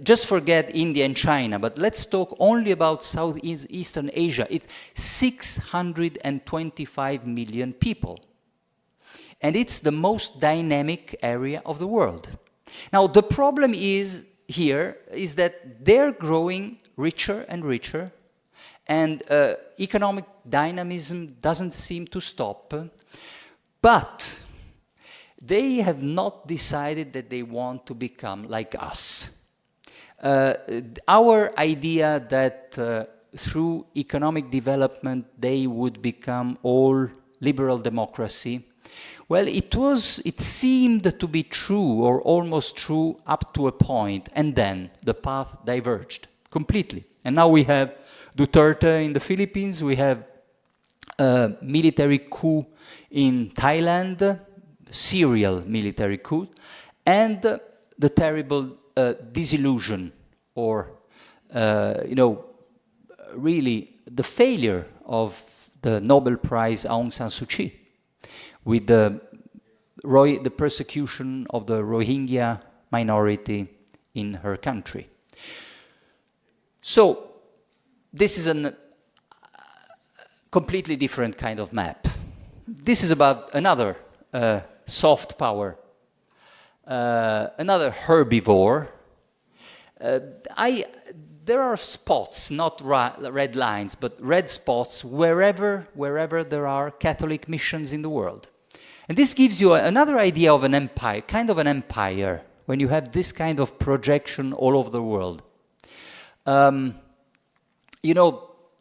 just forget India and China, but let's talk only about Southeastern Asia. It's 625 million people. And it's the most dynamic area of the world. Now, the problem is that they're growing richer and richer, and economic dynamism doesn't seem to stop. But they have not decided that they want to become like us. Our idea that through economic development they would become all liberal democracy, well, it seemed to be true or almost true up to a point, and then the path diverged completely. And now we have Duterte in the Philippines, we have a military coup in Thailand, serial military coup, and the terrible disillusion, or really the failure of the Nobel Prize Aung San Suu Kyi, with the persecution of the Rohingya minority in her country. So this is a completely different kind of map. This is about another soft power, another herbivore. There are spots, not red lines, but red spots wherever there are Catholic missions in the world. And this gives you another idea of an empire, kind of an empire, when you have this kind of projection all over the world.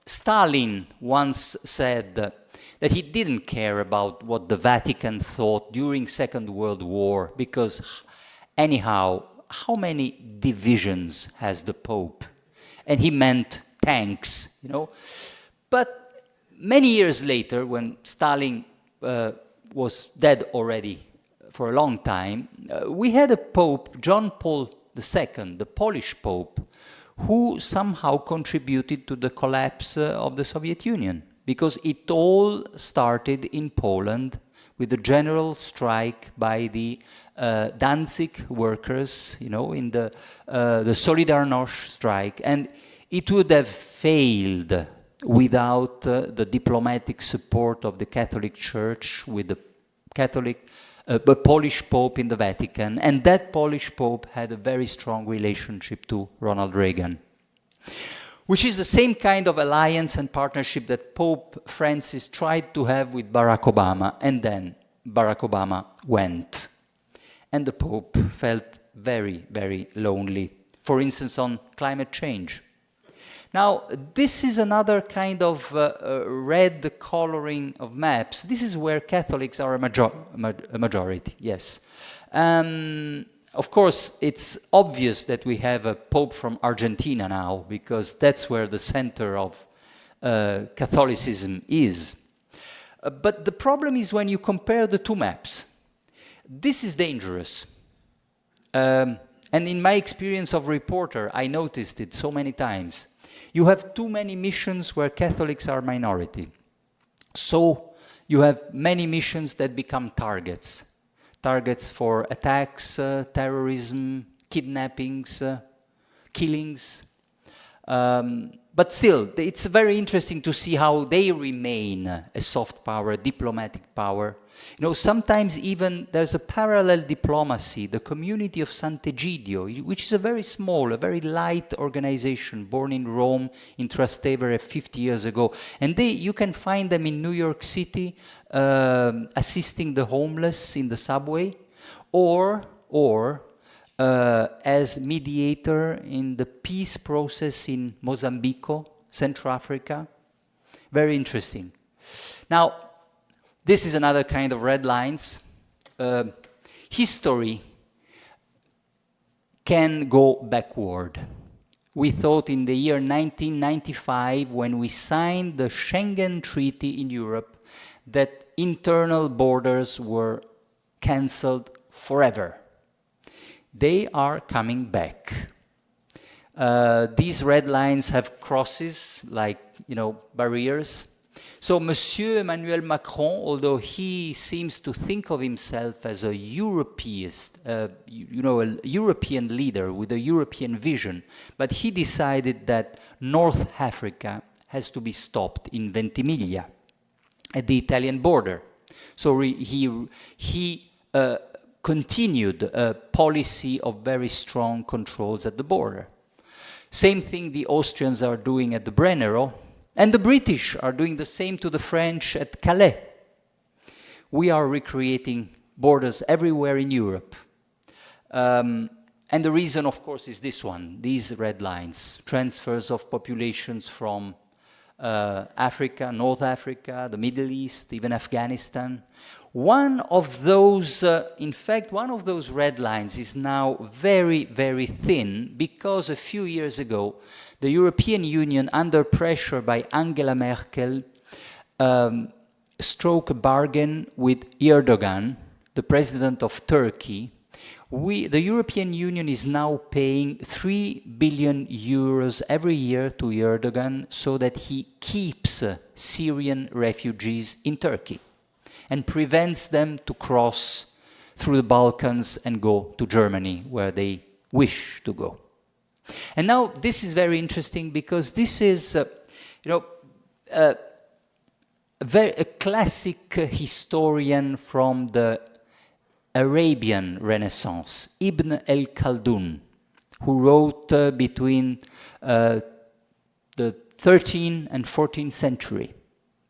Stalin once said that he didn't care about what the Vatican thought during Second World War, because anyhow, how many divisions has the Pope? And he meant tanks, But many years later, when Stalin was dead already for a long time, we had a Pope, John Paul II, the Polish Pope, who somehow contributed to the collapse of the Soviet Union, because it all started in Poland with the general strike by the Danzig workers, in the Solidarność strike, and it would have failed without the diplomatic support of the Catholic Church with the Polish Pope in the Vatican, and that Polish Pope had a very strong relationship to Ronald Reagan, which is the same kind of alliance and partnership that Pope Francis tried to have with Barack Obama, and then Barack Obama went. And the Pope felt very, very lonely, for instance, on climate change. Now, this is another kind of red coloring of maps. This is where Catholics are a majority, yes. Of course, it's obvious that we have a Pope from Argentina now, because that's where the center of Catholicism is. But the problem is when you compare the two maps. This is dangerous. And in my experience of reporter, I noticed it so many times. You have too many missions where Catholics are minority. So you have many missions that become targets for attacks, terrorism, kidnappings, killings. but still, it's very interesting to see how they remain a soft power, a diplomatic power. You know, sometimes even there's a parallel diplomacy, the community of Sant'Egidio, which is a very small, a very light organization, born in Rome, in Trastevere 50 years ago. And you can find them in New York City, assisting the homeless in the subway, or as mediator in the peace process in Mozambique, Central Africa. Very interesting. Now, this is another kind of red lines. History can go backward. We thought in the year 1995, when we signed the Schengen Treaty in Europe, that internal borders were cancelled forever. They are coming back. These red lines have crosses, like, you know, barriers. So Monsieur Emmanuel Macron, although he seems to think of himself as a Europeist, you know, a European leader with a European vision, but he decided that North Africa has to be stopped in Ventimiglia, at the Italian border. So he continued a policy of very strong controls at the border. Same thing the Austrians are doing at the Brennero, and the British are doing the same to the French at Calais. We are recreating borders everywhere in Europe. And the reason, of course, is this one, these red lines, transfers of populations from Africa, North Africa, the Middle East, even Afghanistan. One of those, in fact, one of those red lines is now very, very thin, because a few years ago, the European Union, under pressure by Angela Merkel, struck a bargain with Erdogan, the president of Turkey. The European Union is now paying 3 billion euros every year to Erdogan so that he keeps Syrian refugees in Turkey and prevents them to cross through the Balkans and go to Germany, where they wish to go. And now this is very interesting, because this is, a classic historian from the Arabian Renaissance, Ibn al-Khaldun, who wrote between the 13th and 14th century,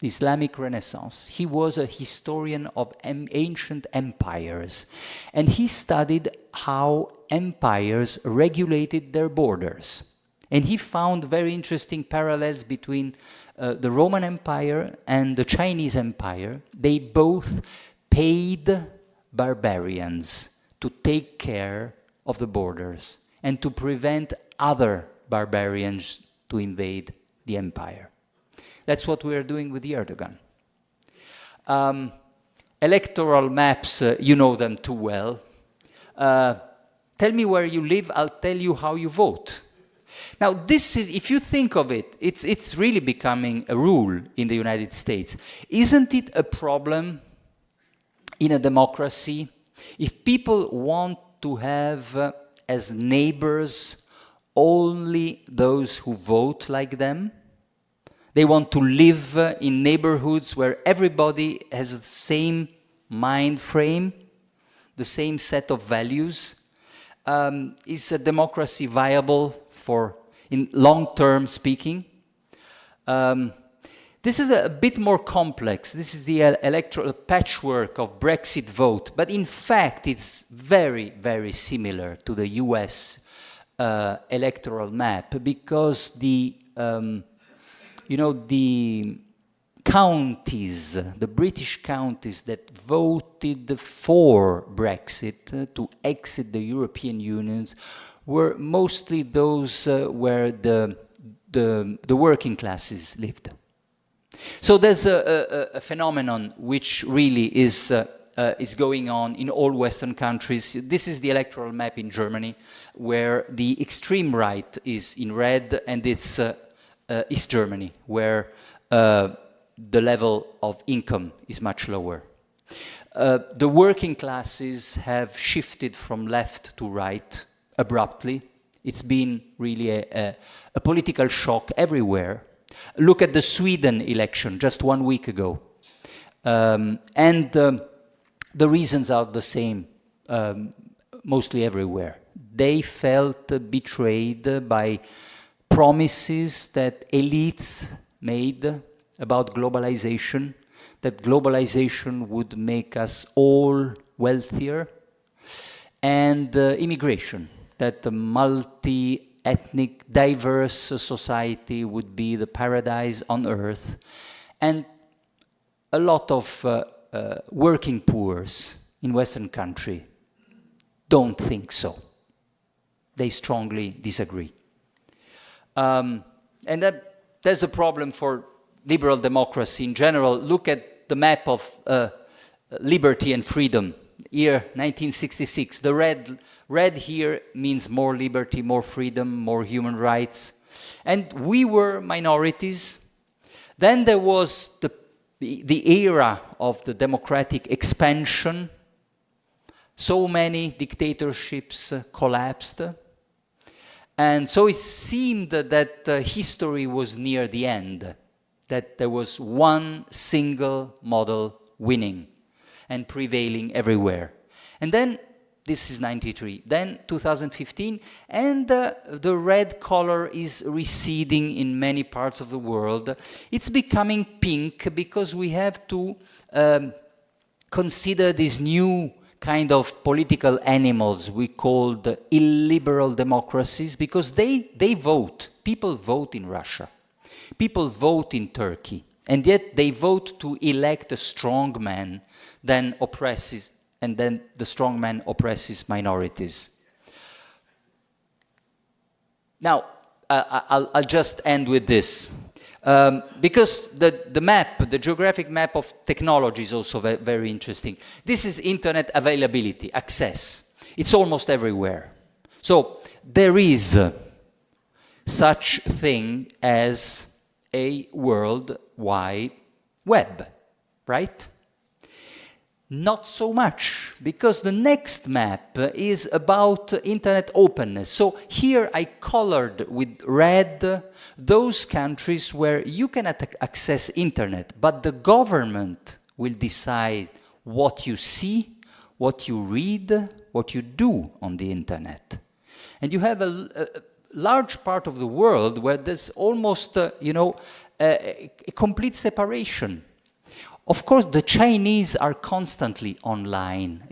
the Islamic Renaissance. He was a historian of ancient empires, and he studied how empires regulated their borders. And he found very interesting parallels between the Roman Empire and the Chinese Empire. They both paid barbarians to take care of the borders and to prevent other barbarians to invade the empire. That's what we are doing with Erdogan. Electoral maps, you know them too well. Tell me where you live, I'll tell you how you vote. Now, this is, if you think of it, it's really becoming a rule in the United States. Isn't it a problem in a democracy if people want to have as neighbors only those who vote like them? They want to live in neighborhoods where everybody has the same mind frame, the same set of values. Is a democracy viable in long-term speaking? This is a bit more complex. This is the electoral patchwork of Brexit vote, but in fact it's very, very similar to the US electoral map, because the counties, the British counties that voted for Brexit to exit the European Union were mostly those where the working classes lived. So there's a phenomenon which really is going on in all Western countries. This is the electoral map in Germany, where the extreme right is in red, and it's East Germany, where the level of income is much lower. The working classes have shifted from left to right abruptly, It's been really a political shock everywhere. Look at the Sweden election just 1 week ago. And the reasons are the same, mostly everywhere. They felt betrayed by promises that elites made about globalization, that globalization would make us all wealthier, and immigration, that the multi-ethnic, diverse society would be the paradise on earth, and a lot of working poors in Western countries don't think so. They strongly disagree. And there's a problem for liberal democracy in general. Look at the map of liberty and freedom. Year 1966. The red here means more liberty, more freedom, more human rights. And we were minorities. Then there was the era of the democratic expansion. So many dictatorships collapsed. And so it seemed that history was near the end, that there was one single model winning and prevailing everywhere. And then, this is 93, then 2015, and the red color is receding in many parts of the world. It's becoming pink because we have to consider these new kind of political animals we call the illiberal democracies, because they vote. People vote in Russia. People vote in Turkey. And yet they vote to elect a strong man, then oppresses, and then the strong man oppresses minorities. Now, I'll just end with this. Because the map, the geographic map of technology is also very interesting. This is internet availability, access. It's almost everywhere. So there is such thing as a World Wide Web, right? Not so much, because the next map is about internet openness. So here I colored with red those countries where you can access internet, but the government will decide what you see, what you read, what you do on the internet. And you have a large part of the world where there's almost, a complete separation. Of course, the Chinese are constantly online.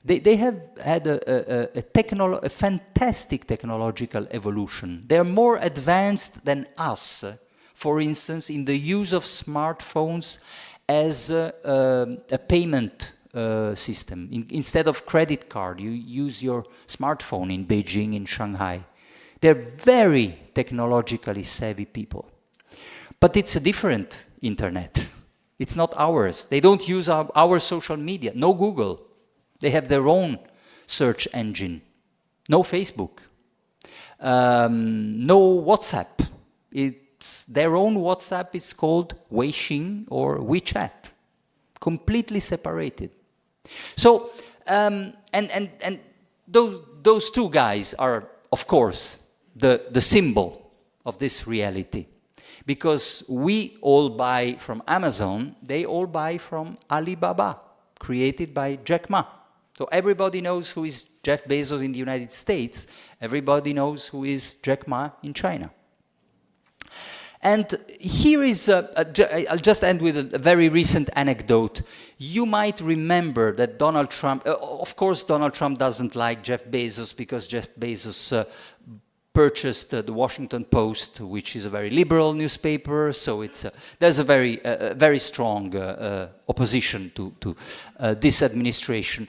They have had a fantastic technological evolution. They're more advanced than us, for instance, in the use of smartphones as a payment system. Instead of credit card, you use your smartphone in Beijing, in Shanghai. They're very technologically savvy people. But it's a different internet. It's not ours. They don't use our social media. No Google. They have their own search engine. No Facebook. No WhatsApp. It's their own WhatsApp is called Weixin or WeChat. Completely separated. So, and those two guys are, of course, the symbol of this reality. Because we all buy from Amazon, they all buy from Alibaba, created by Jack Ma. So everybody knows who is Jeff Bezos in the United States. Everybody knows who is Jack Ma in China. And here is, I'll just end with a very recent anecdote. You might remember that Donald Trump, of course Donald Trump doesn't like Jeff Bezos because Jeff Bezos purchased the Washington Post, which is a very liberal newspaper, so there's a very strong opposition to this administration.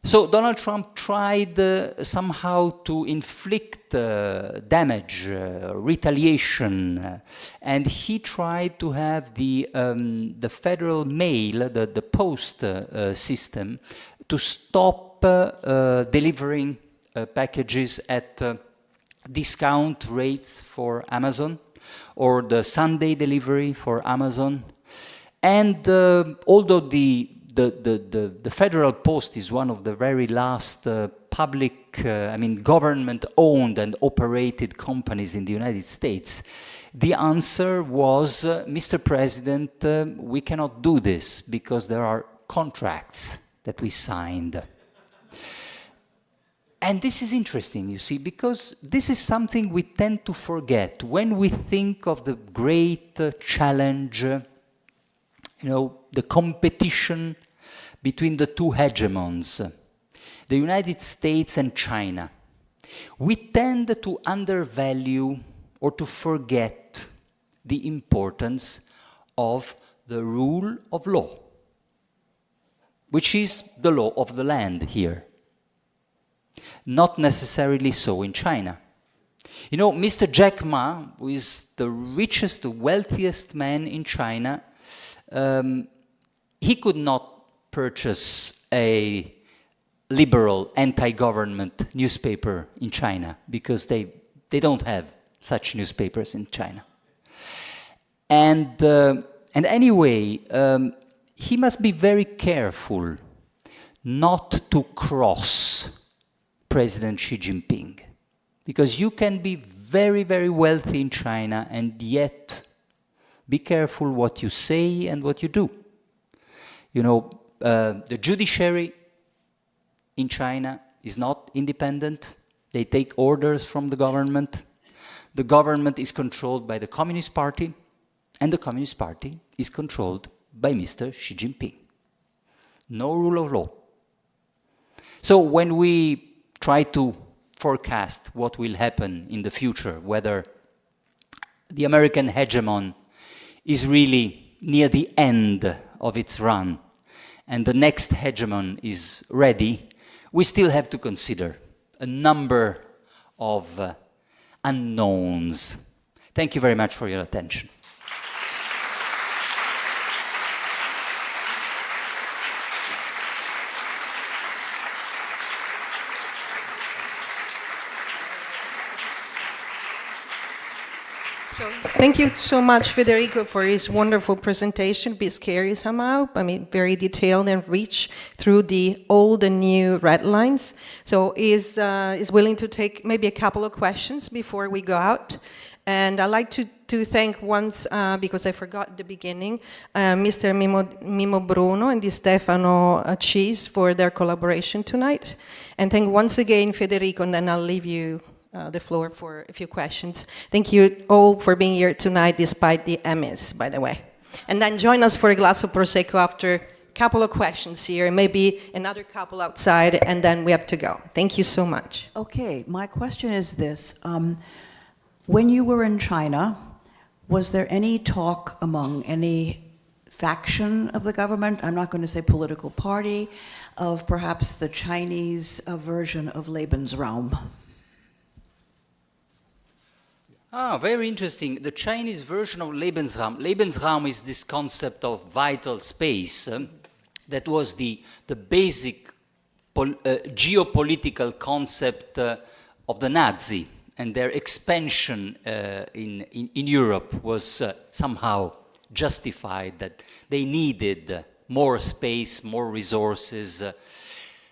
So Donald Trump tried somehow to inflict damage, retaliation, and he tried to have the federal mail, the post system, to stop delivering packages at discount rates for Amazon, or the Sunday delivery for Amazon. And although the the Federal Post is one of the very last public, government-owned and operated companies in the United States. The answer was, Mr. President, we cannot do this because there are contracts that we signed. And this is interesting, you see, because this is something we tend to forget when we think of the great challenge, the competition between the two hegemons, the United States and China. We tend to undervalue or to forget the importance of the rule of law, which is the law of the land here. Not necessarily so in China. Mr. Jack Ma, who is the richest, the wealthiest man in China, he could not purchase a liberal, anti-government newspaper in China because they don't have such newspapers in China. And anyway, he must be very careful not to cross President Xi Jinping, because you can be very, very wealthy in China and yet be careful what you say and what you do. The judiciary in China is not independent. They take orders from the government. The government is controlled by the Communist Party, and the Communist Party is controlled by Mr. Xi Jinping. No rule of law. So when we try to forecast what will happen in the future, whether the American hegemon is really near the end of its run and the next hegemon is ready, we still have to consider a number of unknowns. Thank you very much for your attention. Thank you so much, Federico, for his wonderful presentation. Be scary somehow. Very detailed and rich through the old and new red lines. So is willing to take maybe a couple of questions before we go out. And I'd like to thank once, because I forgot at the beginning, Mr. Mimo Bruno and Di Stefano Cheese for their collaboration tonight. And thank once again Federico, and then I'll leave you the floor for a few questions. Thank you all for being here tonight, despite the Emmys, by the way. And then join us for a glass of Prosecco after a couple of questions here, maybe another couple outside, and then we have to go. Thank you so much. Okay, my question is this. When you were in China, was there any talk among any faction of the government, I'm not going to say political party, of perhaps the Chinese version of Lebensraum? Ah, very interesting. The Chinese version of Lebensraum. Lebensraum is this concept of vital space that was the basic geopolitical concept of the Nazi, and their expansion in Europe was somehow justified, that they needed more space, more resources.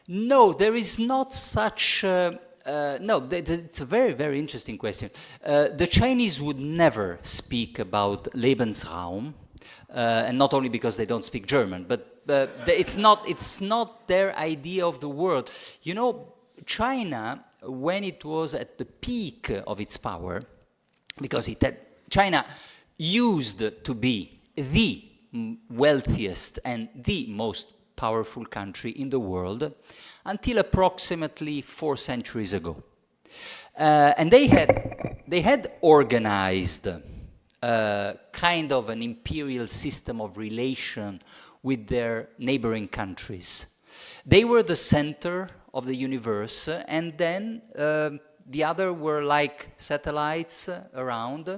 No, there is not such... no, it's a very, very interesting question. The Chinese would never speak about Lebensraum, and not only because they don't speak German, but it's not their idea of the world. You know, China, when it was at the peak of its power, because China used to be the wealthiest and the most powerful country in the world, until approximately 4 centuries ago. And they had organized kind of an imperial system of relation with their neighboring countries. They were the center of the universe, and then the other were like satellites around,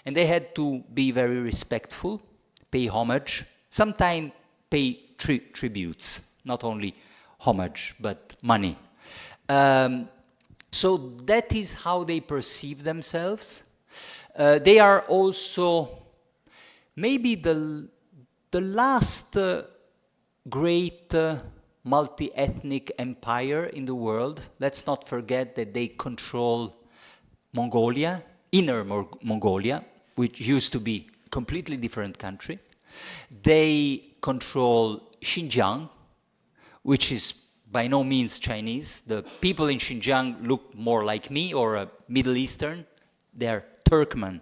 and they had to be very respectful, pay homage, sometimes pay tributes, not only homage, but money. So that is how they perceive themselves. They are also maybe the last great multi-ethnic empire in the world. Let's not forget that they control Mongolia, inner Mongolia, which used to be a completely different country. They control Xinjiang, which is by no means Chinese. The people in Xinjiang look more like me or Middle Eastern. They're Turkmen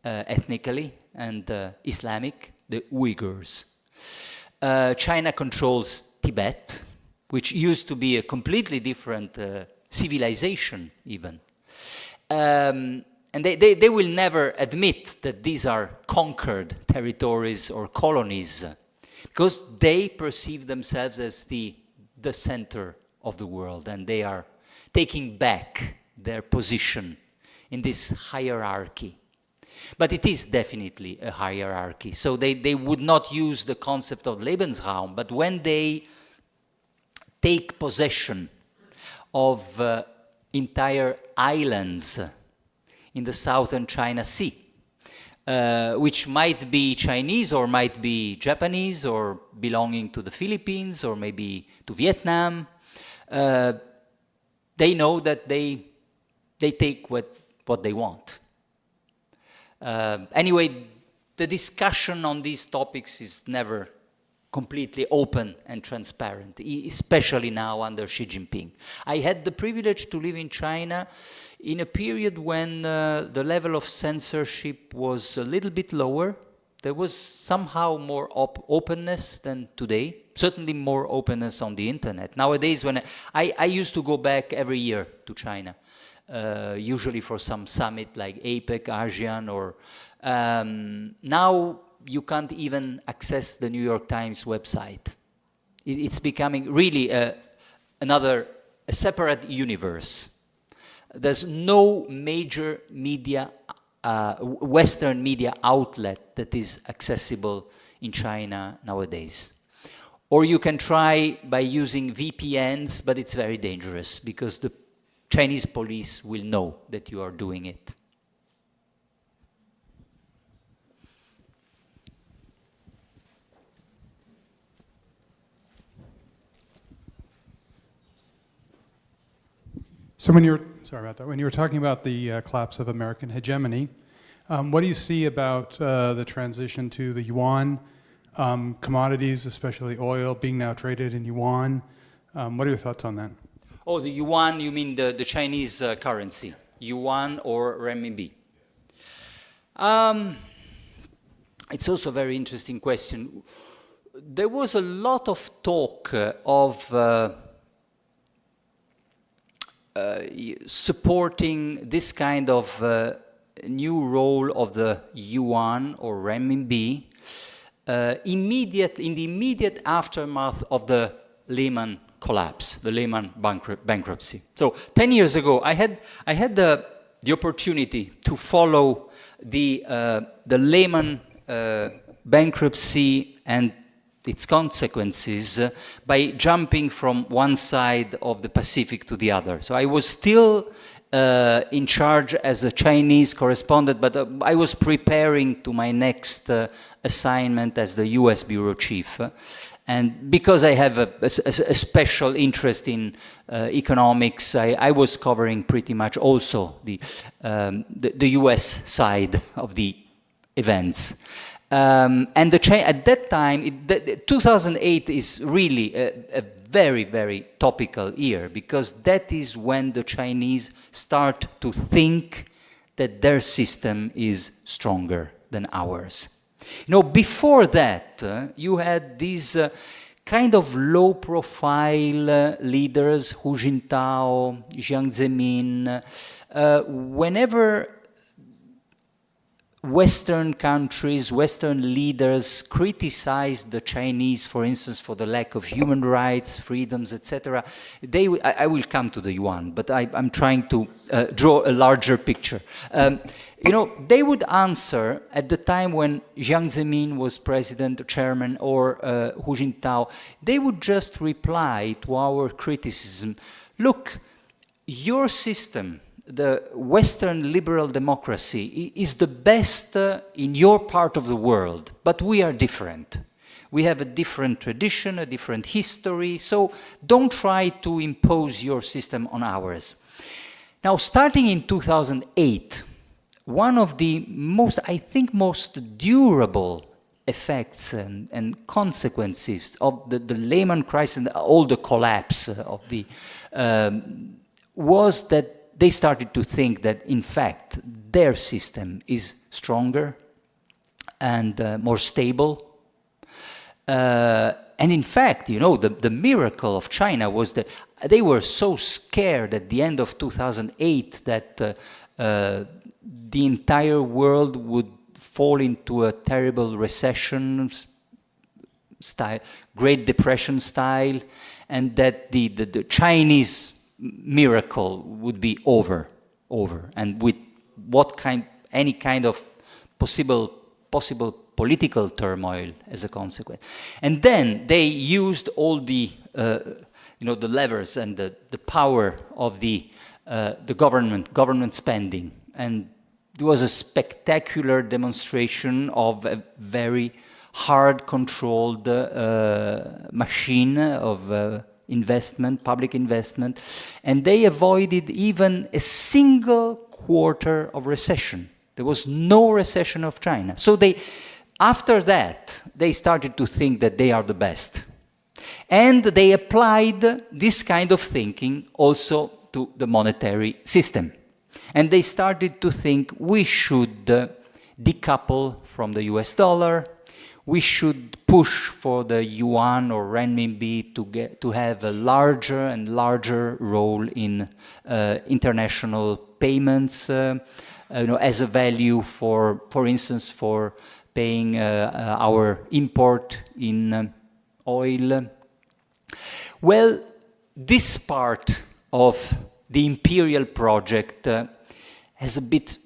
ethnically and Islamic, the Uyghurs. China controls Tibet, which used to be a completely different civilization even. And they will never admit that these are conquered territories or colonies, because they perceive themselves as the center of the world, and they are taking back their position in this hierarchy. But it is definitely a hierarchy. So they would not use the concept of Lebensraum, but when they take possession of entire islands in the southern China Sea, which might be Chinese or might be Japanese or belonging to the Philippines or maybe to Vietnam, they know that they take what they want. Anyway, the discussion on these topics is never completely open and transparent, especially now under Xi Jinping. I had the privilege to live in China in a period when the level of censorship was a little bit lower. There was somehow more openness than today, certainly more openness on the internet. Nowadays, when I used to go back every year to China, usually for some summit like APEC, ASEAN, or now you can't even access the New York Times website. It's becoming really a separate universe. There's no major media, Western media outlet that is accessible in China nowadays. Or you can try by using VPNs, but it's very dangerous because the Chinese police will know that you are doing it. So when you were talking about the collapse of American hegemony, what do you see about the transition to the yuan, commodities, especially oil, being now traded in yuan? What are your thoughts on that? Oh, the yuan, you mean the Chinese currency, yuan or renminbi? It's also a very interesting question. There was a lot of talk of supporting this kind of new role of the yuan or renminbi in the immediate aftermath of the Lehman collapse, the Lehman bankruptcy. So 10 years ago, I had the opportunity to follow the Lehman bankruptcy and its consequences by jumping from one side of the Pacific to the other. So I was still in charge as a Chinese correspondent, but I was preparing to my next assignment as the US bureau chief. And because I have a special interest in economics, I was covering pretty much also the US side of the events. And at that time, 2008 is really a very, very topical year, because that is when the Chinese start to think that their system is stronger than ours. You know, before that, you had these kind of low-profile leaders, Hu Jintao, Jiang Zemin. Whenever Western countries, Western leaders criticized the Chinese, for instance, for the lack of human rights, freedoms, etc. I will come to the yuan, but I'm trying to draw a larger picture. You know, they would answer at the time when Jiang Zemin was president, chairman, or Hu Jintao, they would just reply to our criticism, look, your system, the Western liberal democracy, is the best in your part of the world, but we are different. We have a different tradition, a different history, so don't try to impose your system on ours. Now, starting in 2008, one of the most durable effects and consequences of the Lehman crisis and all the collapse of the was that they started to think that, in fact, their system is stronger and more stable. And in fact, you know, the miracle of China was that they were so scared at the end of 2008 that the entire world would fall into a terrible recession style, Great Depression style, and that the Chinese miracle would be over, and with any kind of possible political turmoil as a consequence. And then they used all the the levers and the power of the government spending, and it was a spectacular demonstration of a very hard controlled machine of investment, public investment, and they avoided even a single quarter of recession. There was no recession of China. So after that, they started to think that they are the best. And they applied this kind of thinking also to the monetary system. And they started to think we should decouple from the US dollar, we should push for the yuan or renminbi to have a larger and larger role in international payments, as a value for instance, for paying our import in oil. Well, this part of the imperial project has a bit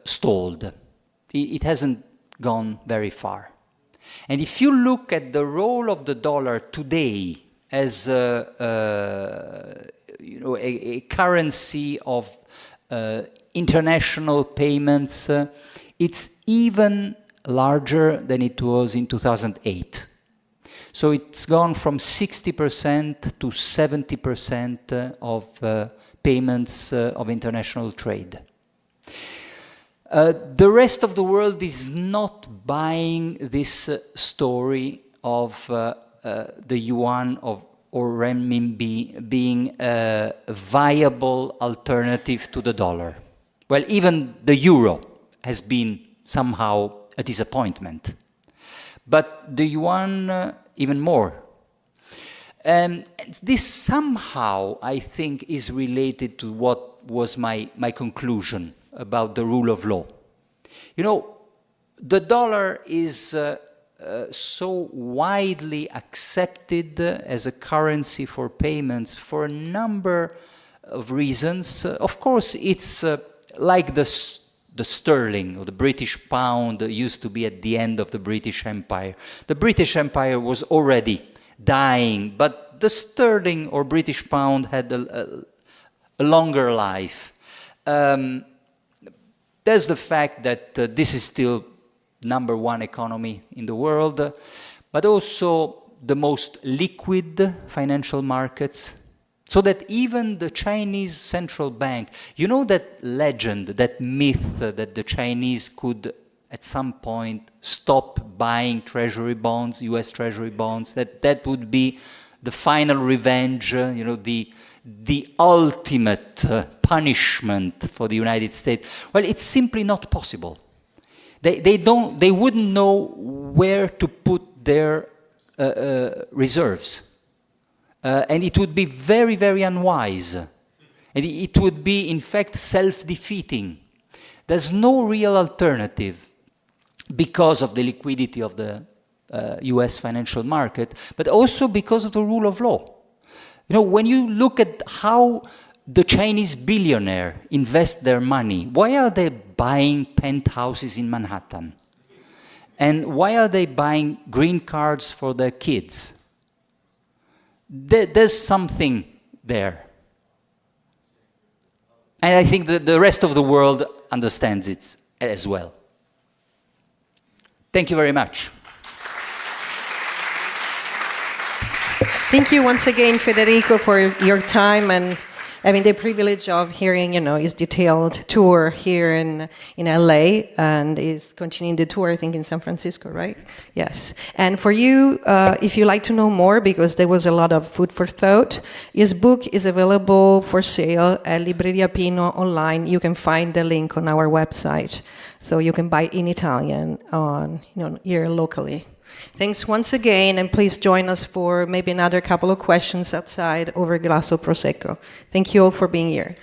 stalled. It hasn't gone very far. And if you look at the role of the dollar today as a currency of international payments, it's even larger than it was in 2008. So it's gone from 60% to 70% of payments of international trade. The rest of the world is not buying this story of the yuan or renminbi being a viable alternative to the dollar. Well, even the euro has been somehow a disappointment. But the yuan, even more. And this somehow, I think, is related to what was my conclusion about the rule of law. You know, the dollar is so widely accepted as a currency for payments for a number of reasons. Of course, it's like the sterling or the British pound used to be at the end of the British Empire. The British Empire was already dying, but the sterling or British pound had a longer life. There's the fact that this is still #1 economy in the world, but also the most liquid financial markets, so that even the Chinese central bank, you know that legend, that myth that the Chinese could at some point stop buying treasury bonds, US treasury bonds, that would be the final revenge, the ultimate punishment for the United States. Well, it's simply not possible. They wouldn't know where to put their reserves. And it would be very, very unwise. And it would be, in fact, self-defeating. There's no real alternative because of the liquidity of the US financial market, but also because of the rule of law. You know, when you look at how the Chinese billionaire invest their money, why are they buying penthouses in Manhattan? And why are they buying green cards for their kids? There's something there. And I think that the rest of the world understands it as well. Thank you very much. Thank you once again, Federico, for your time and having the privilege of hearing, his detailed tour here in LA, and is continuing the tour, I think, in San Francisco, right? Yes. And for you, if you like to know more, because there was a lot of food for thought, his book is available for sale at Libreria Pino online. You can find the link on our website, so you can buy it in Italian here locally. Thanks once again, and please join us for maybe another couple of questions outside over Glasso Prosecco. Thank you all for being here.